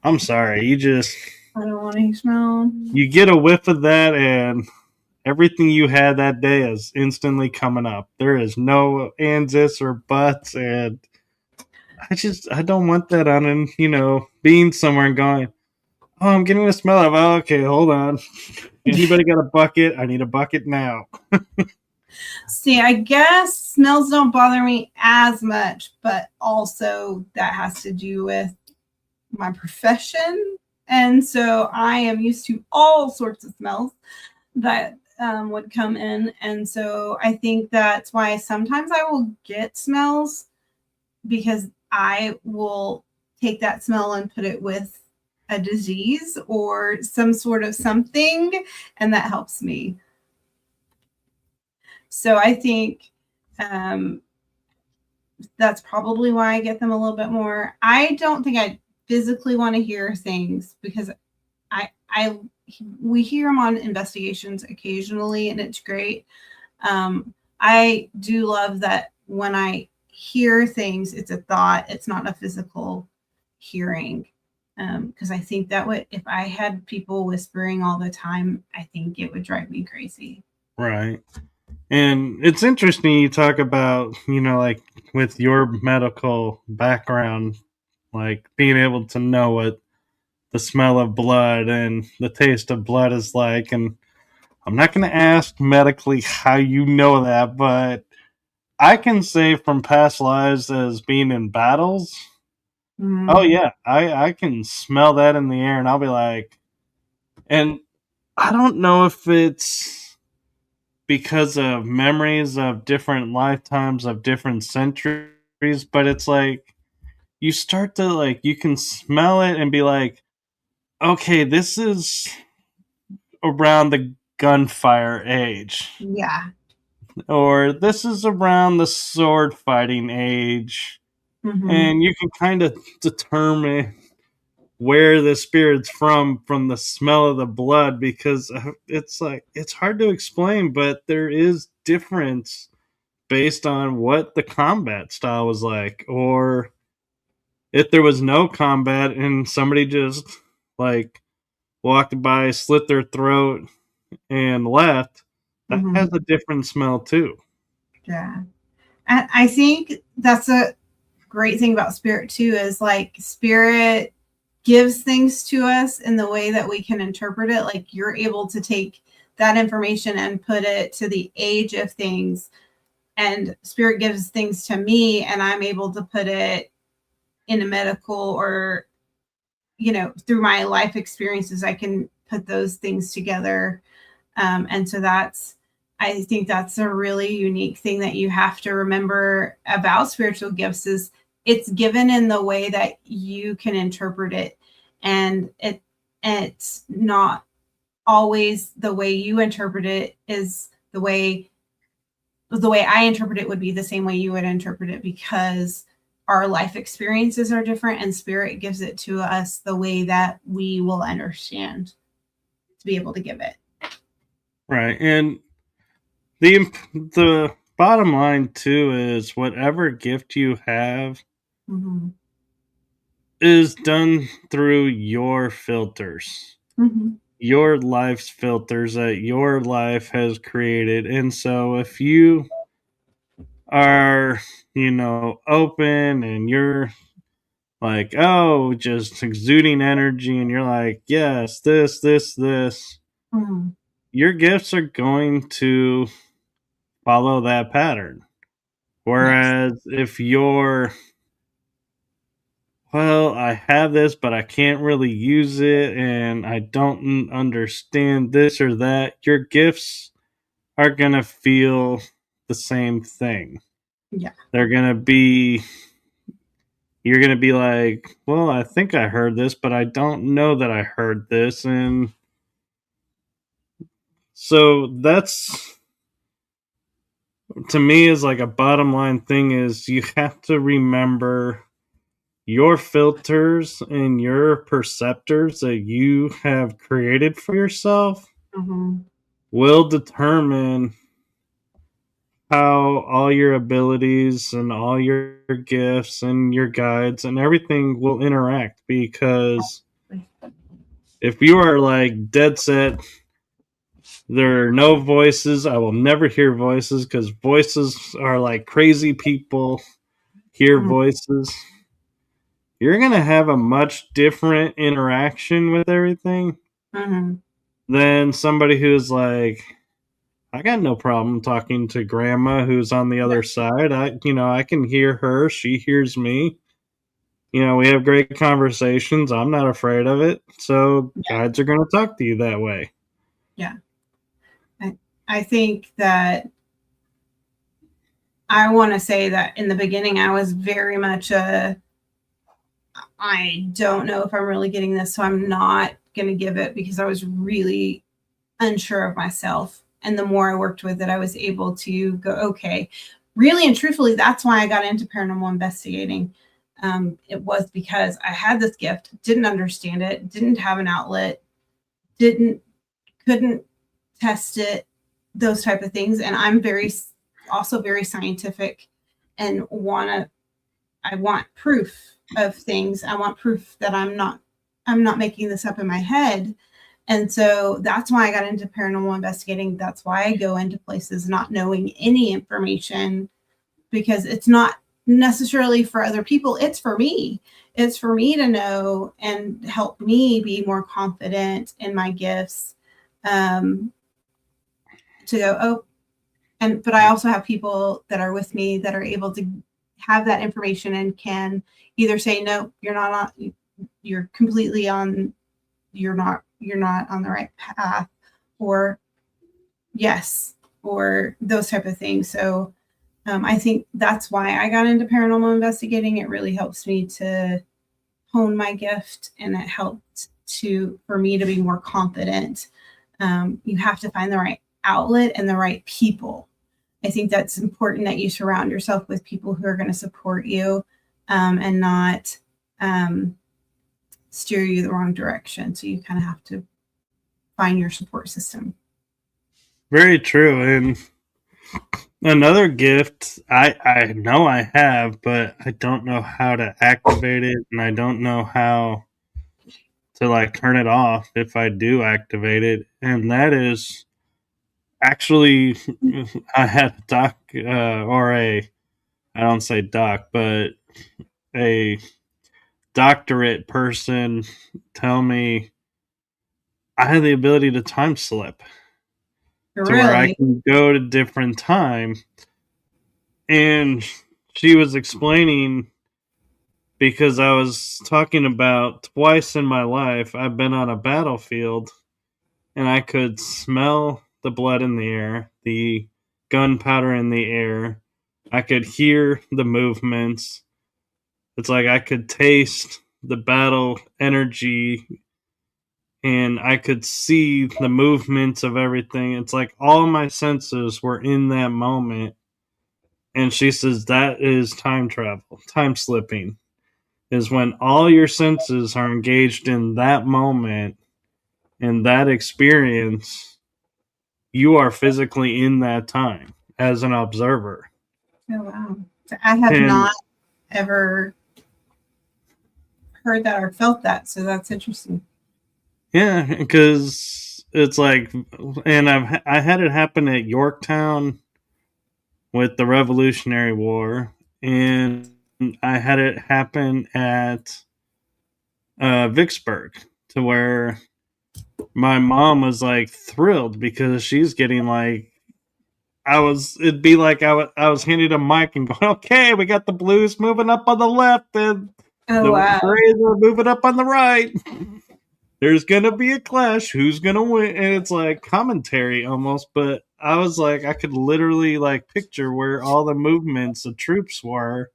I'm sorry. I don't want to smell. You get a whiff of that, and everything you had that day is instantly coming up. There is no ands, ifs, or buts, and I don't want that on, and being somewhere and going, oh, I'm getting a smell of. Oh, okay, hold on. Anybody got a bucket? I need a bucket now. See, I guess smells don't bother me as much, but also that has to do with my profession. And so I am used to all sorts of smells that would come in. And so I think that's why sometimes I will get smells because I will take that smell and put it with a disease or some sort of something, and that helps me. So I think um, that's probably why I get them a little bit more. I don't think I physically want to hear things because I we hear them on investigations occasionally, and it's great. I do love that when I hear things, it's a thought, it's not a physical hearing. Because I think that would, if I had people whispering all the time, I think it would drive me crazy. Right. And it's interesting you talk about, like with your medical background, like being able to know what the smell of blood and the taste of blood is like. And I'm not going to ask medically how you know that, but I can say from past lives as being in battles, oh, Mm, yeah, I can smell that in the air and I'll be like, and I don't know if it's because of memories of different lifetimes of different centuries, but it's like you start to like you can smell it and be like, okay, this is around the gunfire age, yeah. or this is around the sword fighting age, Hmm. and you can kind of determine where the spirit's from the smell of the blood because it's like it's hard to explain, but there is difference based on what the combat style was like, or if there was no combat and somebody just like walked by, slit their throat, and left, that has Hmm. a different smell too. Yeah. And I think that's a great thing about spirit too, is like spirit gives things to us in the way that we can interpret it. Like you're able to take that information and put it to the age of things, and spirit gives things to me and I'm able to put it in a medical or through my life experiences I can put those things together. And so I think that's a really unique thing that you have to remember about spiritual gifts is it's given in the way that you can interpret it. And it's not always the way you interpret it is the way I interpret it would be the same way you would interpret it, because our life experiences are different and spirit gives it to us the way that we will understand to be able to give it. Right. And the bottom line too is whatever gift you have Mm-hmm. is done through your filters. Mm-hmm. your life's filters that your life has created. And so if you are, open and you're like, oh, just exuding energy, and you're like, yes, this, Mhm. your gifts are going to follow that pattern. Yes. Whereas if you're, well, I have this, but I can't really use it, and I don't understand this or that, your gifts are going to feel the same thing. Yeah. They're going to be, you're going to be like, well, I think I heard this, but I don't know that I heard this. And so that's, to me, is like a bottom line thing is you have to remember your filters and your perceptors that you have created for yourself Mhm. will determine how all your abilities and all your gifts and your guides and everything will interact. Because if you are like dead set, there are no voices, I will never hear voices, because voices are like crazy people hear Mhm. voices, you're going to have a much different interaction with everything Mhm. than somebody who's like, I got no problem talking to grandma who's on the Yeah. other side. I can hear her. She hears me. We have great conversations. I'm not afraid of it. So Yeah. guides are going to talk to you that way. Yeah. I, I think that I want to say that in the beginning, I was very much I don't know if I'm really getting this, so I'm not going to give it, because I was really unsure of myself. And the more I worked with it, I was able to go, okay, really and truthfully, that's why I got into paranormal investigating. It was because I had this gift, didn't understand it, didn't have an outlet, didn't, couldn't test it, those type of things. And I'm also very scientific and I want proof of things. I want proof that I'm not making this up in my head. And so that's why I got into paranormal investigating. That's why I go into places not knowing any information, because it's not necessarily for other people. It's for me. It's for me to know and help me be more confident in my gifts. Um, to go, oh, but I also have people that are with me that are able to have that information and can either say, no, you're not on, you're completely on, you're not on the right path, or yes, or those type of things. So I think that's why I got into paranormal investigating. It really helps me to hone my gift, and it helped for me to be more confident. You have to find the right outlet and the right people. I think that's important, that you surround yourself with people who are going to support you, and not um, steer you the wrong direction. So you kind of have to find your support system. Very true. And another gift I know I have, but I don't know how to activate it, and I don't know how to like turn it off if I do activate it. And that is actually, I had a doc, or a, I don't say doc, but a doctorate person tell me I have the ability to time slip to where I Really? can go to different time. And she was explaining, because I was talking about twice in my life I've been on a battlefield and I could smell the blood in the air, the gunpowder in the air. I could hear the movements. It's like I could taste the battle energy, and I could see the movements of everything. It's like all my senses were in that moment. And she says that is time travel, time slipping, is when all your senses are engaged in that moment, in that experience. You are physically in that time as an observer. Oh, wow. So I have And not ever heard that or felt that. So that's interesting. Yeah, because it's like, and I had it happen at Yorktown with the Revolutionary War, and I had it happen at Vicksburg, to where my mom was like thrilled because she's getting like, it'd be like I was handed a mic and going, okay, we got the Blues moving up on the left and Oh the wow. Braves are moving up on the right. There's gonna be a clash. Who's gonna win? And it's like commentary almost, but I was like, I could literally like picture where all the movements of troops were.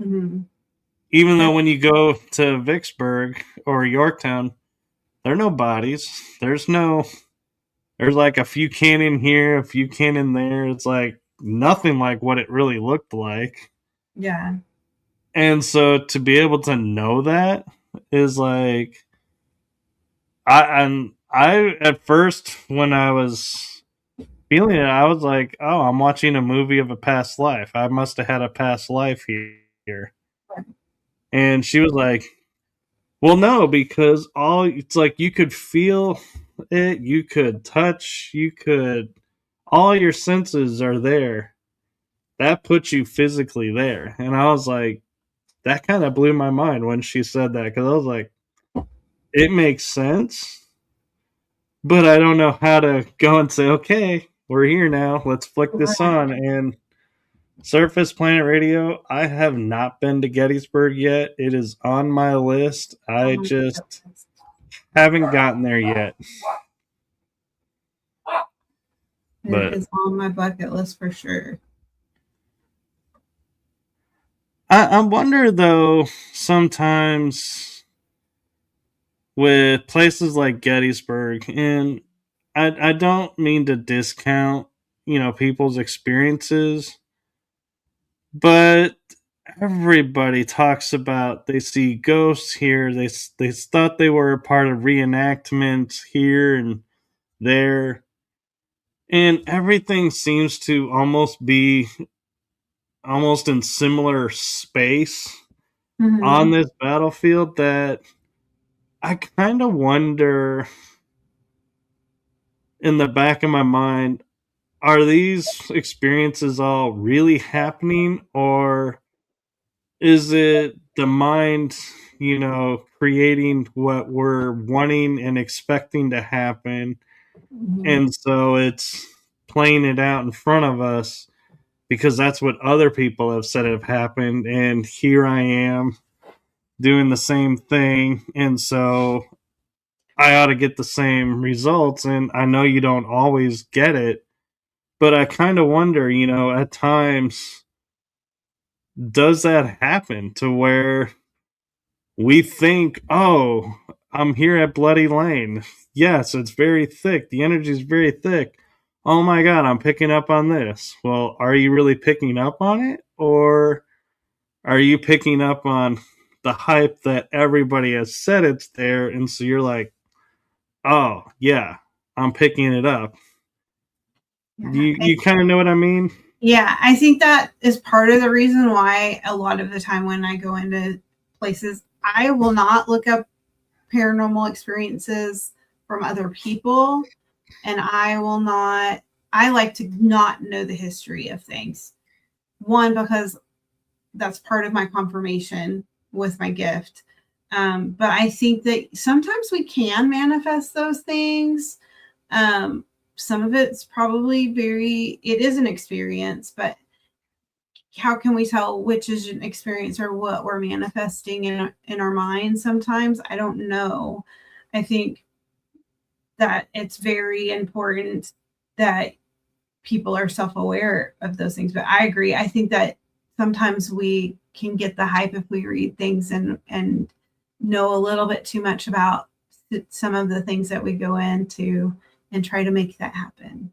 Mhm. Even Yeah. though when you go to Vicksburg or Yorktown, there are no bodies. There's like a few cannon here, a few cannon there. It's like nothing like what it really looked like. Yeah. And so to be able to know that is like, I at first when I was feeling it, I was like, oh, I'm watching a movie of a past life. I must have had a past life here. And she was like, well, no, because all it's like you could feel it, you could touch, you could, all your senses are there. That puts you physically there. And I was like, that kind of blew my mind when she said that, because I was like, it makes sense, but I don't know how to go and say, okay, we're here now. Let's flick this Right. on. And Surface Planet Radio, I have not been to Gettysburg yet. It is on my list. I just haven't gotten there yet. It But is on my bucket list for sure. I wonder, though, sometimes with places like Gettysburg, and I don't mean to discount, people's experiences, but everybody talks about they see ghosts here. They thought they were a part of reenactments here and there, and everything seems to almost be almost in similar space on Mhm. this battlefield, that I kind of wonder in the back of my mind, are these experiences all really happening, or is it the mind, creating what we're wanting and expecting to happen? Mhm. And so it's playing it out in front of us because that's what other people have said have happened. And here I am doing the same thing. And so I ought to get the same results. And I know you don't always get it, but I kind of wonder, at times, does that happen to where we think, oh, I'm here at Bloody Lane. Yes, it's very thick. The energy is very thick. Oh my God, I'm picking up on this. Well, are you really picking up on it? Or are you picking up on the hype that everybody has said it's there? And so you're like, oh, yeah, I'm picking it up. Yeah. You kind of know what I mean? Yeah, I think that is part of the reason why a lot of the time when I go into places, I will not look up paranormal experiences from other people, and I will not, I like to not know the history of things. One, because that's part of my confirmation with my gift. But I think that sometimes we can manifest those things. Um, some of it's probably it is an experience, but how can we tell which is an experience or what we're manifesting in our mind sometimes? I don't know. I think that it's very important that people are self-aware of those things. But I agree. I think that sometimes we can get the hype if we read things and know a little bit too much about some of the things that we go into and try to make that happen.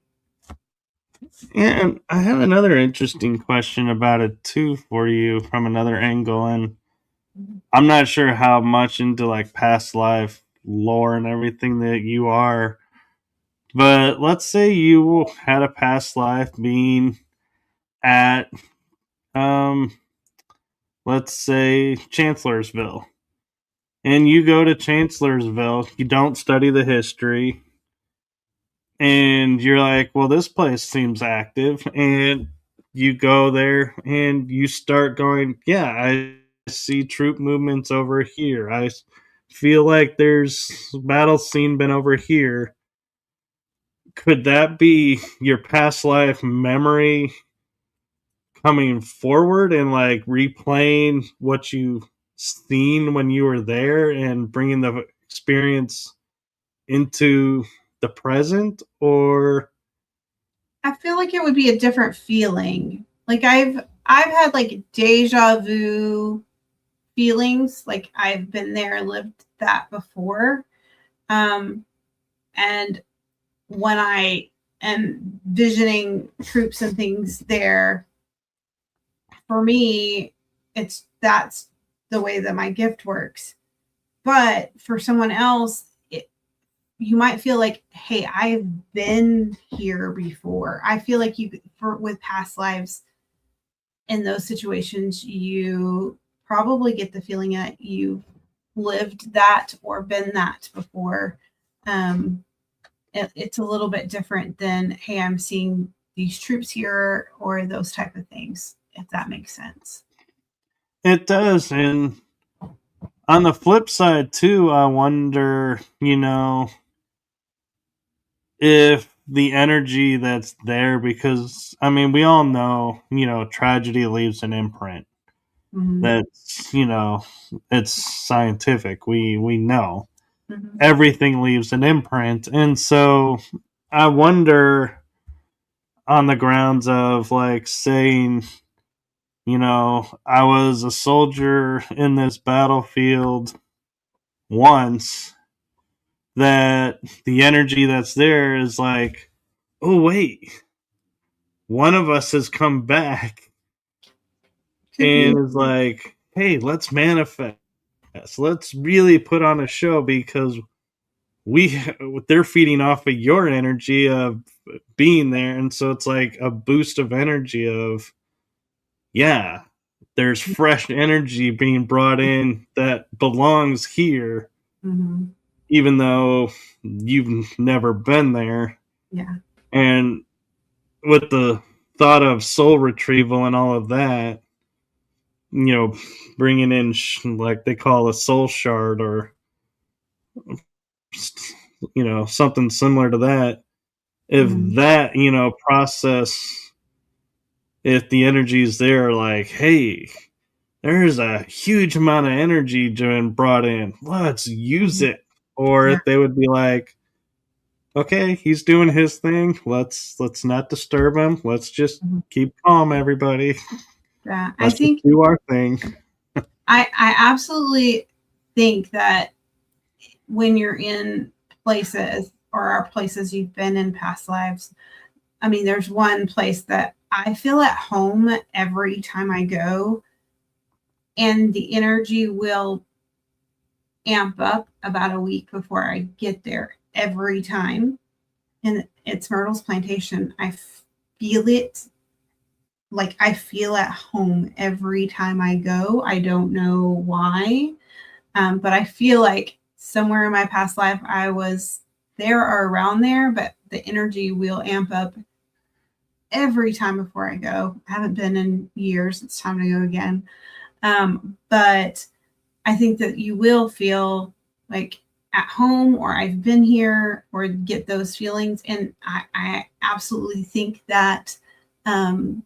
And I have another interesting question about it too for you from another angle. And I'm not sure how much into like past life lore and everything that you are, but let's say you had a past life being at, um, let's say Chancellorsville, and you go to Chancellorsville, you don't study the history, and you're like, well, this place seems active, and you go there and you start going, yeah, I see troop movements over here. I feel like there's battle scene been over here. Could that be your past life memory coming forward and like replaying what you seen when you were there and bringing the experience into the present? Or I feel like it would be a different feeling. Like I've had like deja vu feelings, like I've been there, lived that before. And when I am visioning troops and things there, for me, that's the way that my gift works. But for someone else, you might feel like, hey, I've been here before. I feel like with past lives in those situations, you probably get the feeling that you've lived that or been that before. It's a little bit different than, hey, I'm seeing these troops here or those type of things, if that makes sense. it does. And on the flip side, too, I wonder, if the energy that's there, because, I mean, we all know, tragedy leaves an imprint. Mm-hmm. That's, it's scientific. We know Mm-hmm. everything leaves an imprint. And so I wonder, on the grounds of like saying, I was a soldier in this battlefield once, that the energy that's there is like, oh, wait, one of us has come back Could be. and is like, hey, let's manifest. Let's really put on a show because we they're feeding off of your energy of being there, and so it's like a boost of energy of, yeah, there's fresh energy being brought in that belongs here, Mm-hmm. even though you've never been there. Yeah. And with the thought of soul retrieval and all of that, bringing in like they call a soul shard, or something similar to that. If Mm-hmm. that, process, if the energy is there, like, hey, there's a huge amount of energy being brought in, let's use it. Or Yeah. if they would be like, okay, he's doing his thing, let's not disturb him, let's just Mm-hmm. keep calm, everybody, Yeah. I let's just think do our thing. I absolutely think that when you're in places or are places you've been in past lives, I mean, there's one place that I feel at home every time I go, and the energy will amp up about a week before I get there every time. And it's Myrtle's Plantation. I feel it, like I feel at home every time I go. I don't know why, but I feel like somewhere in my past life I was there or around there, but the energy will amp up every time before I go. I haven't been in years. It's time to go again. But I think that you will feel like at home, or I've been here, or get those feelings. And I absolutely think that the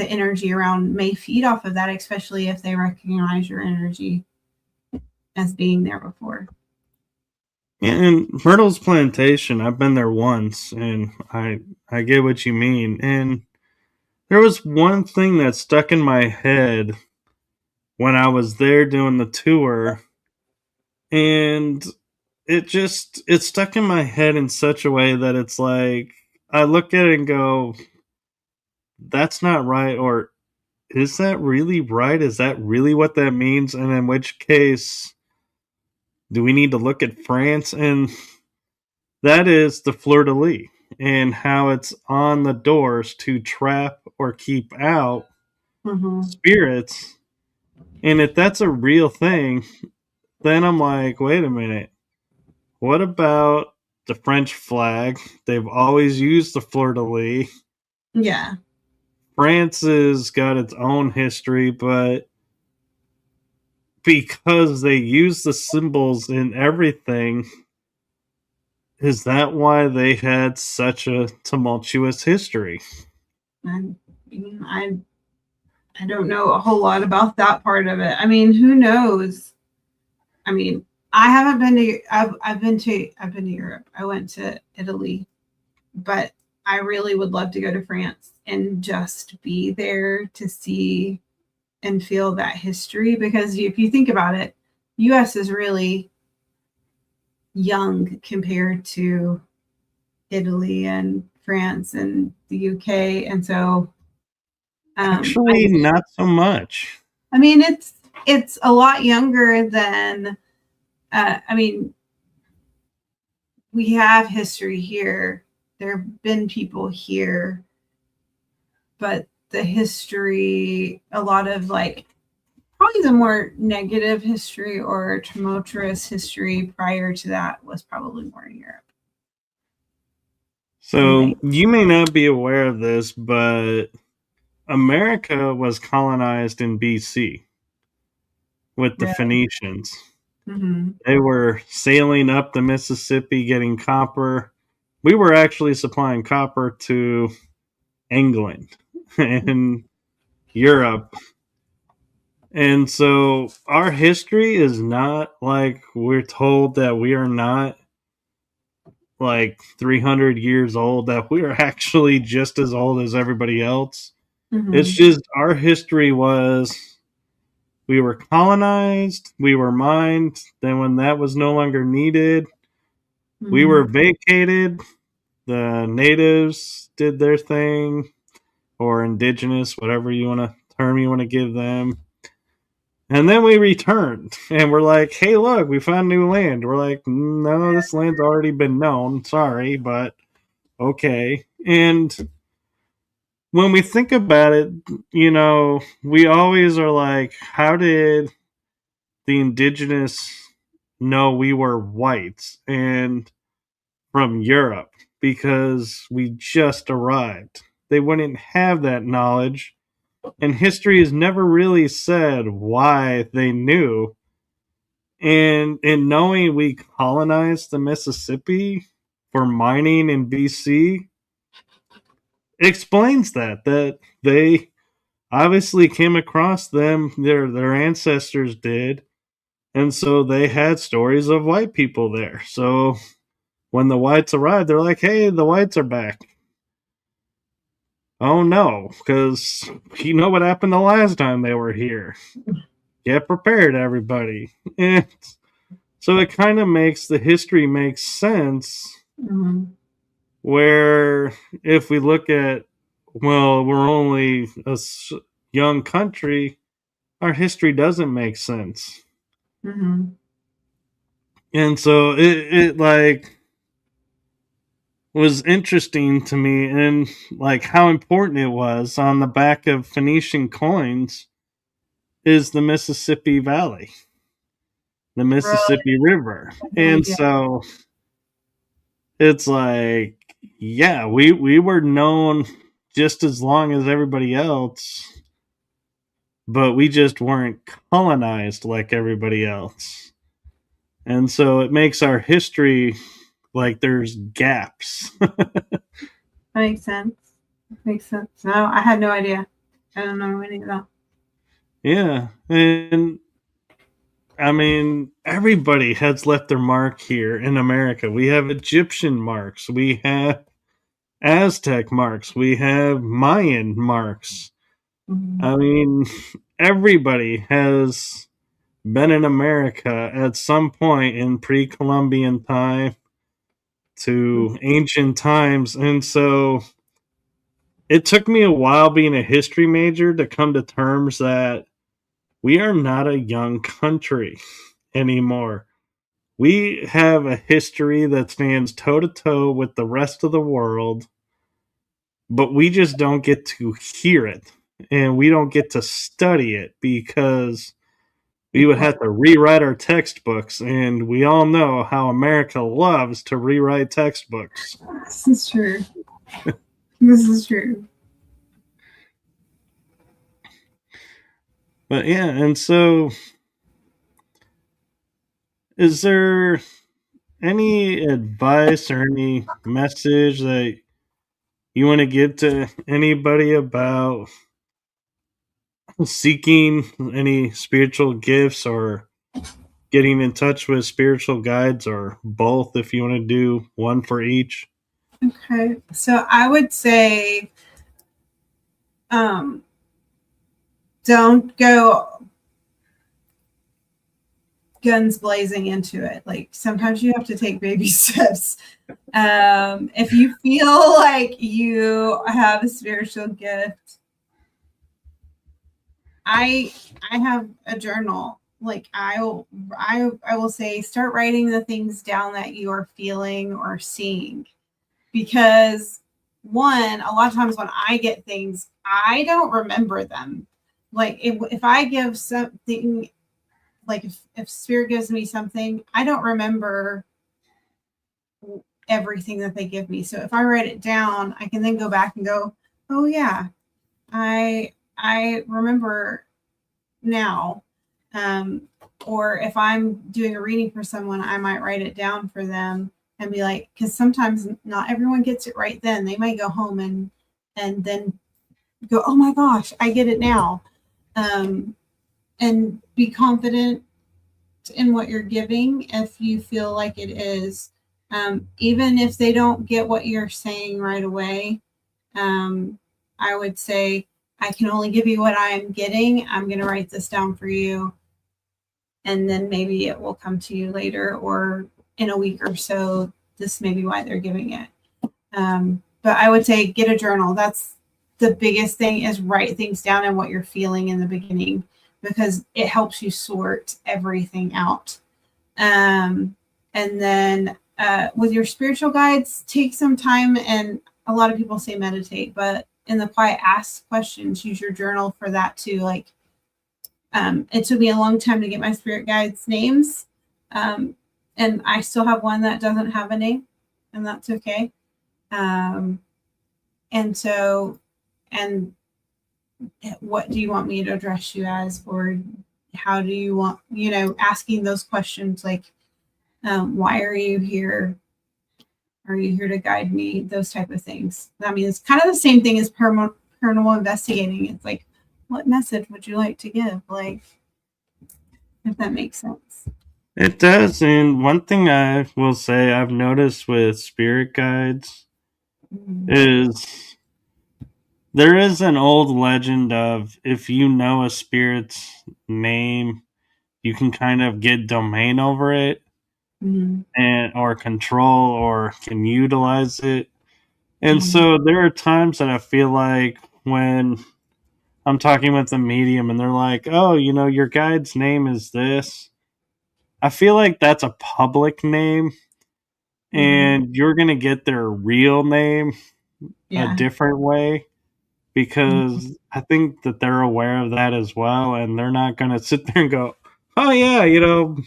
energy around may feed off of that, especially if they recognize your energy as being there before. And Myrtle's Plantation, I've been there once, and I get what you mean. And there was one thing that stuck in my head when I was there doing the tour, and it stuck in my head in such a way that it's like I look at it and go, that's not right, or is that really right? Is that really what that means? And in which case, do we need to look at France? And that is the fleur de lis, and how it's on the doors to trap or keep out Mm-hmm. spirits. And if that's a real thing, then I'm like, wait a minute. What about the French flag? They've always used the fleur de lis. Yeah. France has got its own history, but because they use the symbols in everything, is that why they had such a tumultuous history? And I don't know a whole lot about that part of it. I mean, who knows? I mean, I haven't been to I've been to Europe. I went to Italy, but I really would love to go to France and just be there to see and feel that history, because if you think about it, US is really young compared to Italy and France and the UK, and so Actually, not so much. I mean it's a lot younger than I mean, we have history here. There have been people here, but the history, a lot of like probably the more negative history or tumultuous history prior to that was probably more in Europe. I So, think. you may not be aware of this, but America was colonized in BC with the Really. Phoenicians. Mm-hmm. They were sailing up the Mississippi getting copper. We were actually supplying copper to England and Europe. And so our history is not like we're told that we are not like 300 years old, that we are actually just as old as everybody else. It's Mm-hmm. just our history was we were colonized, we were mined, then when that was no longer needed, we Mm-hmm. were vacated, the natives did their thing, or indigenous, whatever you want to term you want to give them. And then we returned and we're like, hey, look, we found new land. We're like, no, this land's already been known. Sorry, but okay. And when we think about it, we always are like, how did the indigenous know we were whites and from Europe? Because we just arrived. They wouldn't have that knowledge. And history has never really said why they knew. And in knowing we colonized the Mississippi for mining in BC, explains that they obviously came across them, their ancestors did, and so they had stories of white people there. So when the whites arrived, they're like, hey, the whites are back. Oh no, because you know what happened the last time they were here. Get prepared, everybody. And so it kind of makes the history make sense, Mm-hmm. where if we look at, well, we're only a young country, our history doesn't make sense. Mm-hmm. And so it like was interesting to me, and like how important it was on the back of Phoenician coins is the Mississippi Valley, the Really, Mississippi River. I had no And idea. so it's like, yeah, we were known just as long as everybody else, but we just weren't colonized like everybody else. And so it makes our history like there's gaps. That makes sense. Makes sense. No, I had no idea. I don't know any of that. Yeah. And I mean, everybody has left their mark here in America. We have Egyptian marks, we have Aztec marks, we have Mayan marks. Mm-hmm. I mean, everybody has been in America at some point in pre Columbian time to ancient times. And so it took me a while being a history major to come to terms that we are not a young country anymore. We have a history that stands toe to toe with the rest of the world, but we just don't get to hear it and we don't get to study it because we would have to rewrite our textbooks, and we all know how America loves to rewrite textbooks. This is true. This is true. But yeah, and so is there any advice or any message that you want to give to anybody about seeking any spiritual gifts or getting in touch with spiritual guides, or both if you want to do one for each? Okay. So I would say don't go guns blazing into it. Like sometimes you have to take baby steps. If you feel like you have a spiritual gift, I have a journal. Like I will say start writing the things down that you are feeling or seeing, because one, a lot of times when I get things, I don't remember them. Like if I give something, like if spirit gives me something, I don't remember everything that they give me. So if I write it down, I can then go back and go, oh yeah, I remember now. Or if I'm doing a reading for someone, I might write it down for them and be like, because sometimes not everyone gets it right then. They might go home and then go, oh my gosh, I get it now. And be confident in what you're giving if you feel like it is. Even if they don't get what you're saying right away, I would say, I can only give you what I'm getting. I'm going to write this down for you. And then maybe it will come to you later or in a week or so. This may be why they're giving it. But I would say get a journal. That's the biggest thing, is write things down and what you're feeling in the beginning, because it helps you sort everything out. And then with your spiritual guides, take some time, and a lot of people say meditate, but in the quiet, ask questions, use your journal for that too. Like, it took me a long time to get my spirit guides' names. And I still have one that doesn't have a name, and that's okay. And what do you want me to address you as, or how do you want, asking those questions like, why are you here? Are you here to guide me? Those type of things. I mean, it's kind of the same thing as paranormal investigating. It's like, what message would you like to give? Like, if that makes sense. It does. And one thing I will say I've noticed with spirit guides is there is an old legend of, if you know a spirit's name, you can kind of get domain over it, and or control, or can utilize it. And so there are times that I feel like when I'm talking with a medium and they're like, oh, your guide's name is this, I feel like that's a public name, and you're going to get their real name a different way, because I think that they're aware of that as well, and they're not going to sit there and go, oh yeah,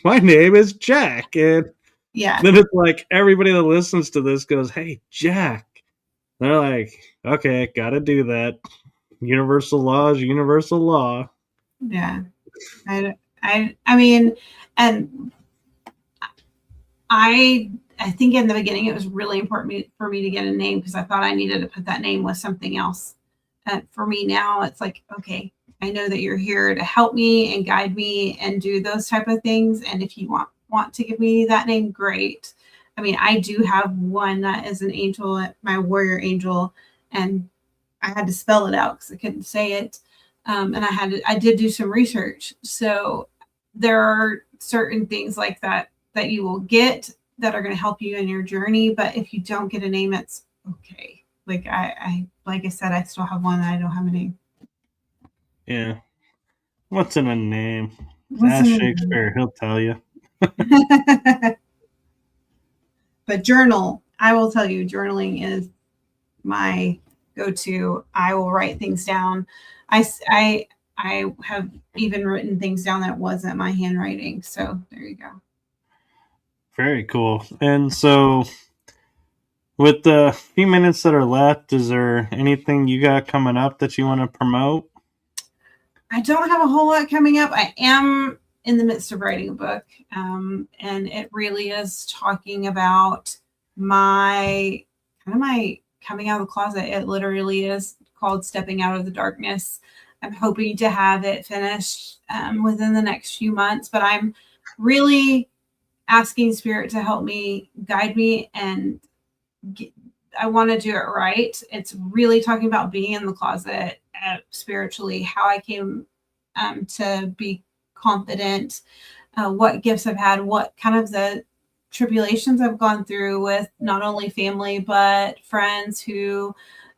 my name is Jack. And then it's like everybody that listens to this goes, hey, Jack. They're like, okay, gotta do that. Universal law is universal law. Yeah. I mean, and I think in the beginning it was really important for me to get a name, because I thought I needed to put that name with something else. For me now, it's like, okay, I know that you're here to help me and guide me and do those type of things. And if you want to give me that name, great. I mean, I do have one that is an angel, my warrior angel, and I had to spell it out because I couldn't say it. And I did do some research. So there are certain things like that you will get that are going to help you in your journey. But if you don't get a name, it's okay. Like like I said, I still have one that I don't have a name. Yeah. What's in a name? Ask Shakespeare, he'll tell you. But journal, I will tell you, journaling is my go-to. I will write things down. I I have even written things down that wasn't my handwriting. So there you go. Very cool. And so, with the few minutes that are left, is there anything you got coming up that you want to promote? I don't have a whole lot coming up. I am in the midst of writing a book, and it really is talking about my my coming out of the closet. It literally is called Stepping Out of the Darkness. I'm hoping to have it finished within the next few months, but I'm really asking Spirit to help me, guide me, and I want to do it right. It's really talking about being in the closet spiritually, how I came to be confident, what gifts I've had, what kind of the tribulations I've gone through with not only family, but friends who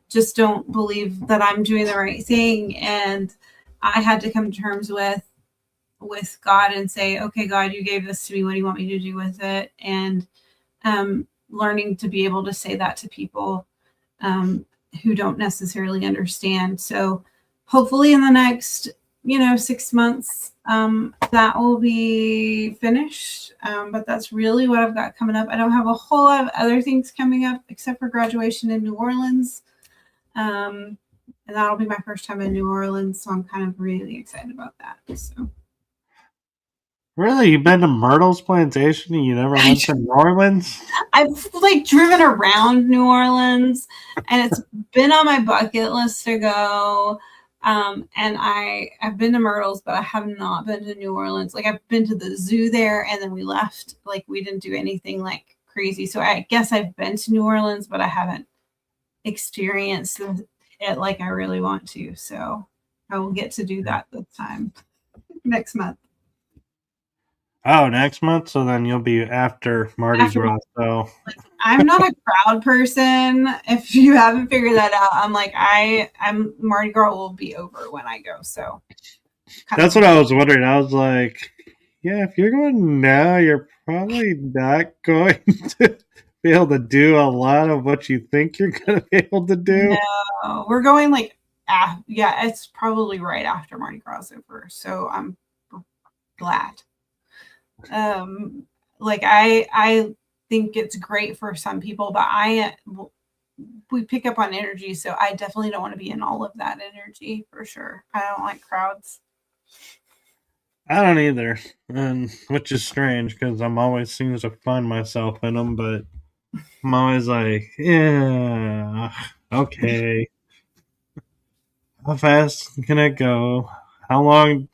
just don't believe that I'm doing the right thing. And I had to come to terms with God and say, okay, God, you gave this to me. What do you want me to do with it? And learning to be able to say that to people who don't necessarily understand. So hopefully in the next, 6 months, that will be finished. But that's really what I've got coming up. I don't have a whole lot of other things coming up except for graduation in New Orleans. And that'll be my first time in New Orleans. So I'm kind of really excited about that. So Really, you've been to Myrtle's plantation and you never went to New Orleans? I've like driven around New Orleans and it's been on my bucket list to go. And I've been to Myrtle's, but I have not been to New Orleans. Like I've been to the zoo there and then we left. Like we didn't do anything like crazy. So I guess I've been to New Orleans, but I haven't experienced it like I really want to. So I will get to do that this time next month. Oh, next month? So then you'll be after Mardi After Gras. So I'm not a crowd person. If you haven't figured that out, I'm Mardi Gras will be over when I go. So that's what I was wondering. I was like, yeah, if you're going now, you're probably not going to be able to do a lot of what you think you're going to be able to do. No, we're going like, yeah, it's probably right after Mardi Gras is over. So I'm glad. Like I think it's great for some people, but we pick up on energy, so I definitely don't want to be in all of that energy for sure. I don't like crowds. I don't either, and which is strange because I'm always seems to find myself in them, but I'm always like, yeah, okay. How fast can it go? How long?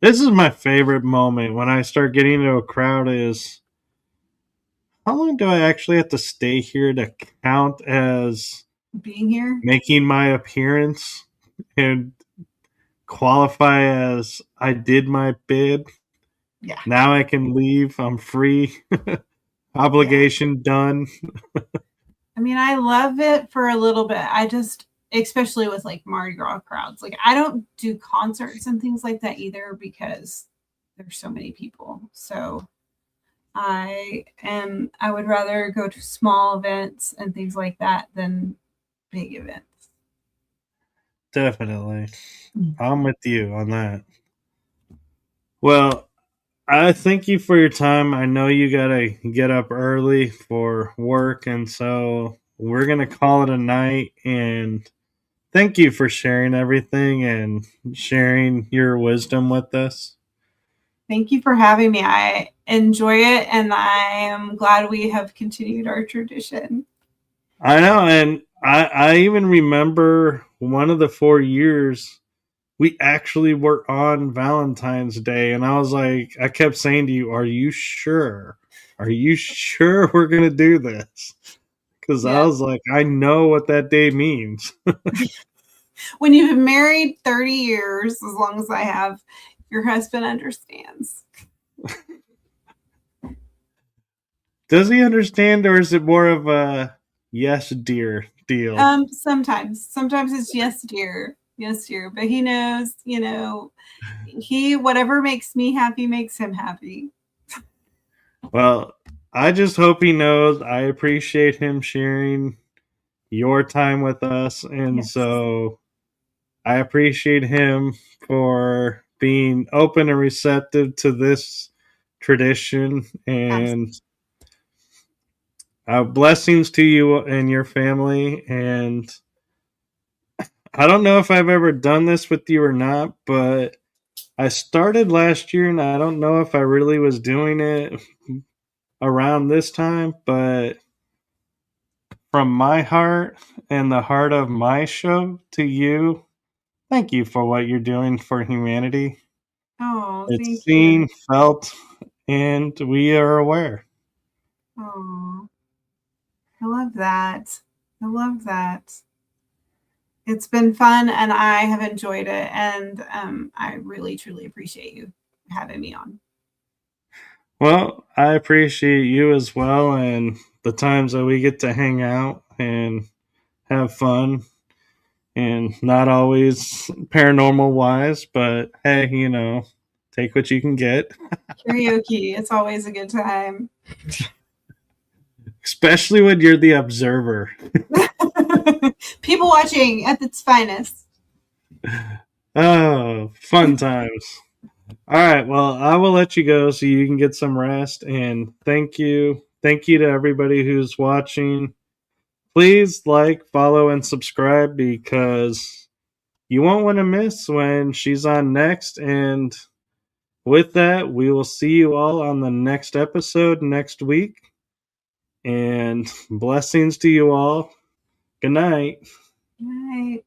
This is my favorite moment when I start getting into a crowd. Is how long do I actually have to stay here to count as Being here, making my appearance and qualify as I did my bid? yeah. Now I can leave. I'm free. Yeah. Obligation done. I mean, I love it for a little bit. I just, especially with like Mardi Gras crowds, like I don't do concerts and things like that either because there's so many people. So I would rather go to small events and things like that than big events. Definitely. Mm. I'm with you on that. Well, I thank you for your time. I know you got to get up early for work, and so we're going to call it a night. And thank you for sharing everything and sharing your wisdom with us. Thank you for having me. I enjoy it and I am glad we have continued our tradition. I know, and I even remember one of the 4 years we actually were on Valentine's Day, and I was like, I kept saying to you, "Are you sure? Are you sure we're gonna do this?" Because I Yeah. was like, I know what that day means. When you've been married 30 years, as long as I have, your husband understands. Does he understand, or is it more of a yes, dear deal? Sometimes it's yes, dear, but he knows, he whatever makes me happy makes him happy. Well, I just hope he knows I appreciate him sharing your time with us, and Yes. so I appreciate him for being open and receptive to this tradition, and blessings to you and your family. And I don't know if I've ever done this with you or not, but I started last year, and I don't know if I really was doing it around this time, but from my heart and the heart of my show to you, thank you for what you're doing for humanity. Oh, It's thank you. seen, felt, and we are aware. Oh, I love that. I love that. It's been fun and I have enjoyed it. And I really, truly appreciate you having me on. Well, I appreciate you as well, and the times that we get to hang out and have fun, and not always paranormal wise, but hey, take what you can get. Karaoke, it's always a good time. Especially when you're the observer. People watching at its finest. Oh, fun times. All right, well, I will let you go so you can get some rest, and thank you. Thank you to everybody who's watching. Please like, follow, and subscribe because you won't want to miss when she's on next. And with that, we will see you all on the next episode next week. And blessings to you all. Good night. Good night.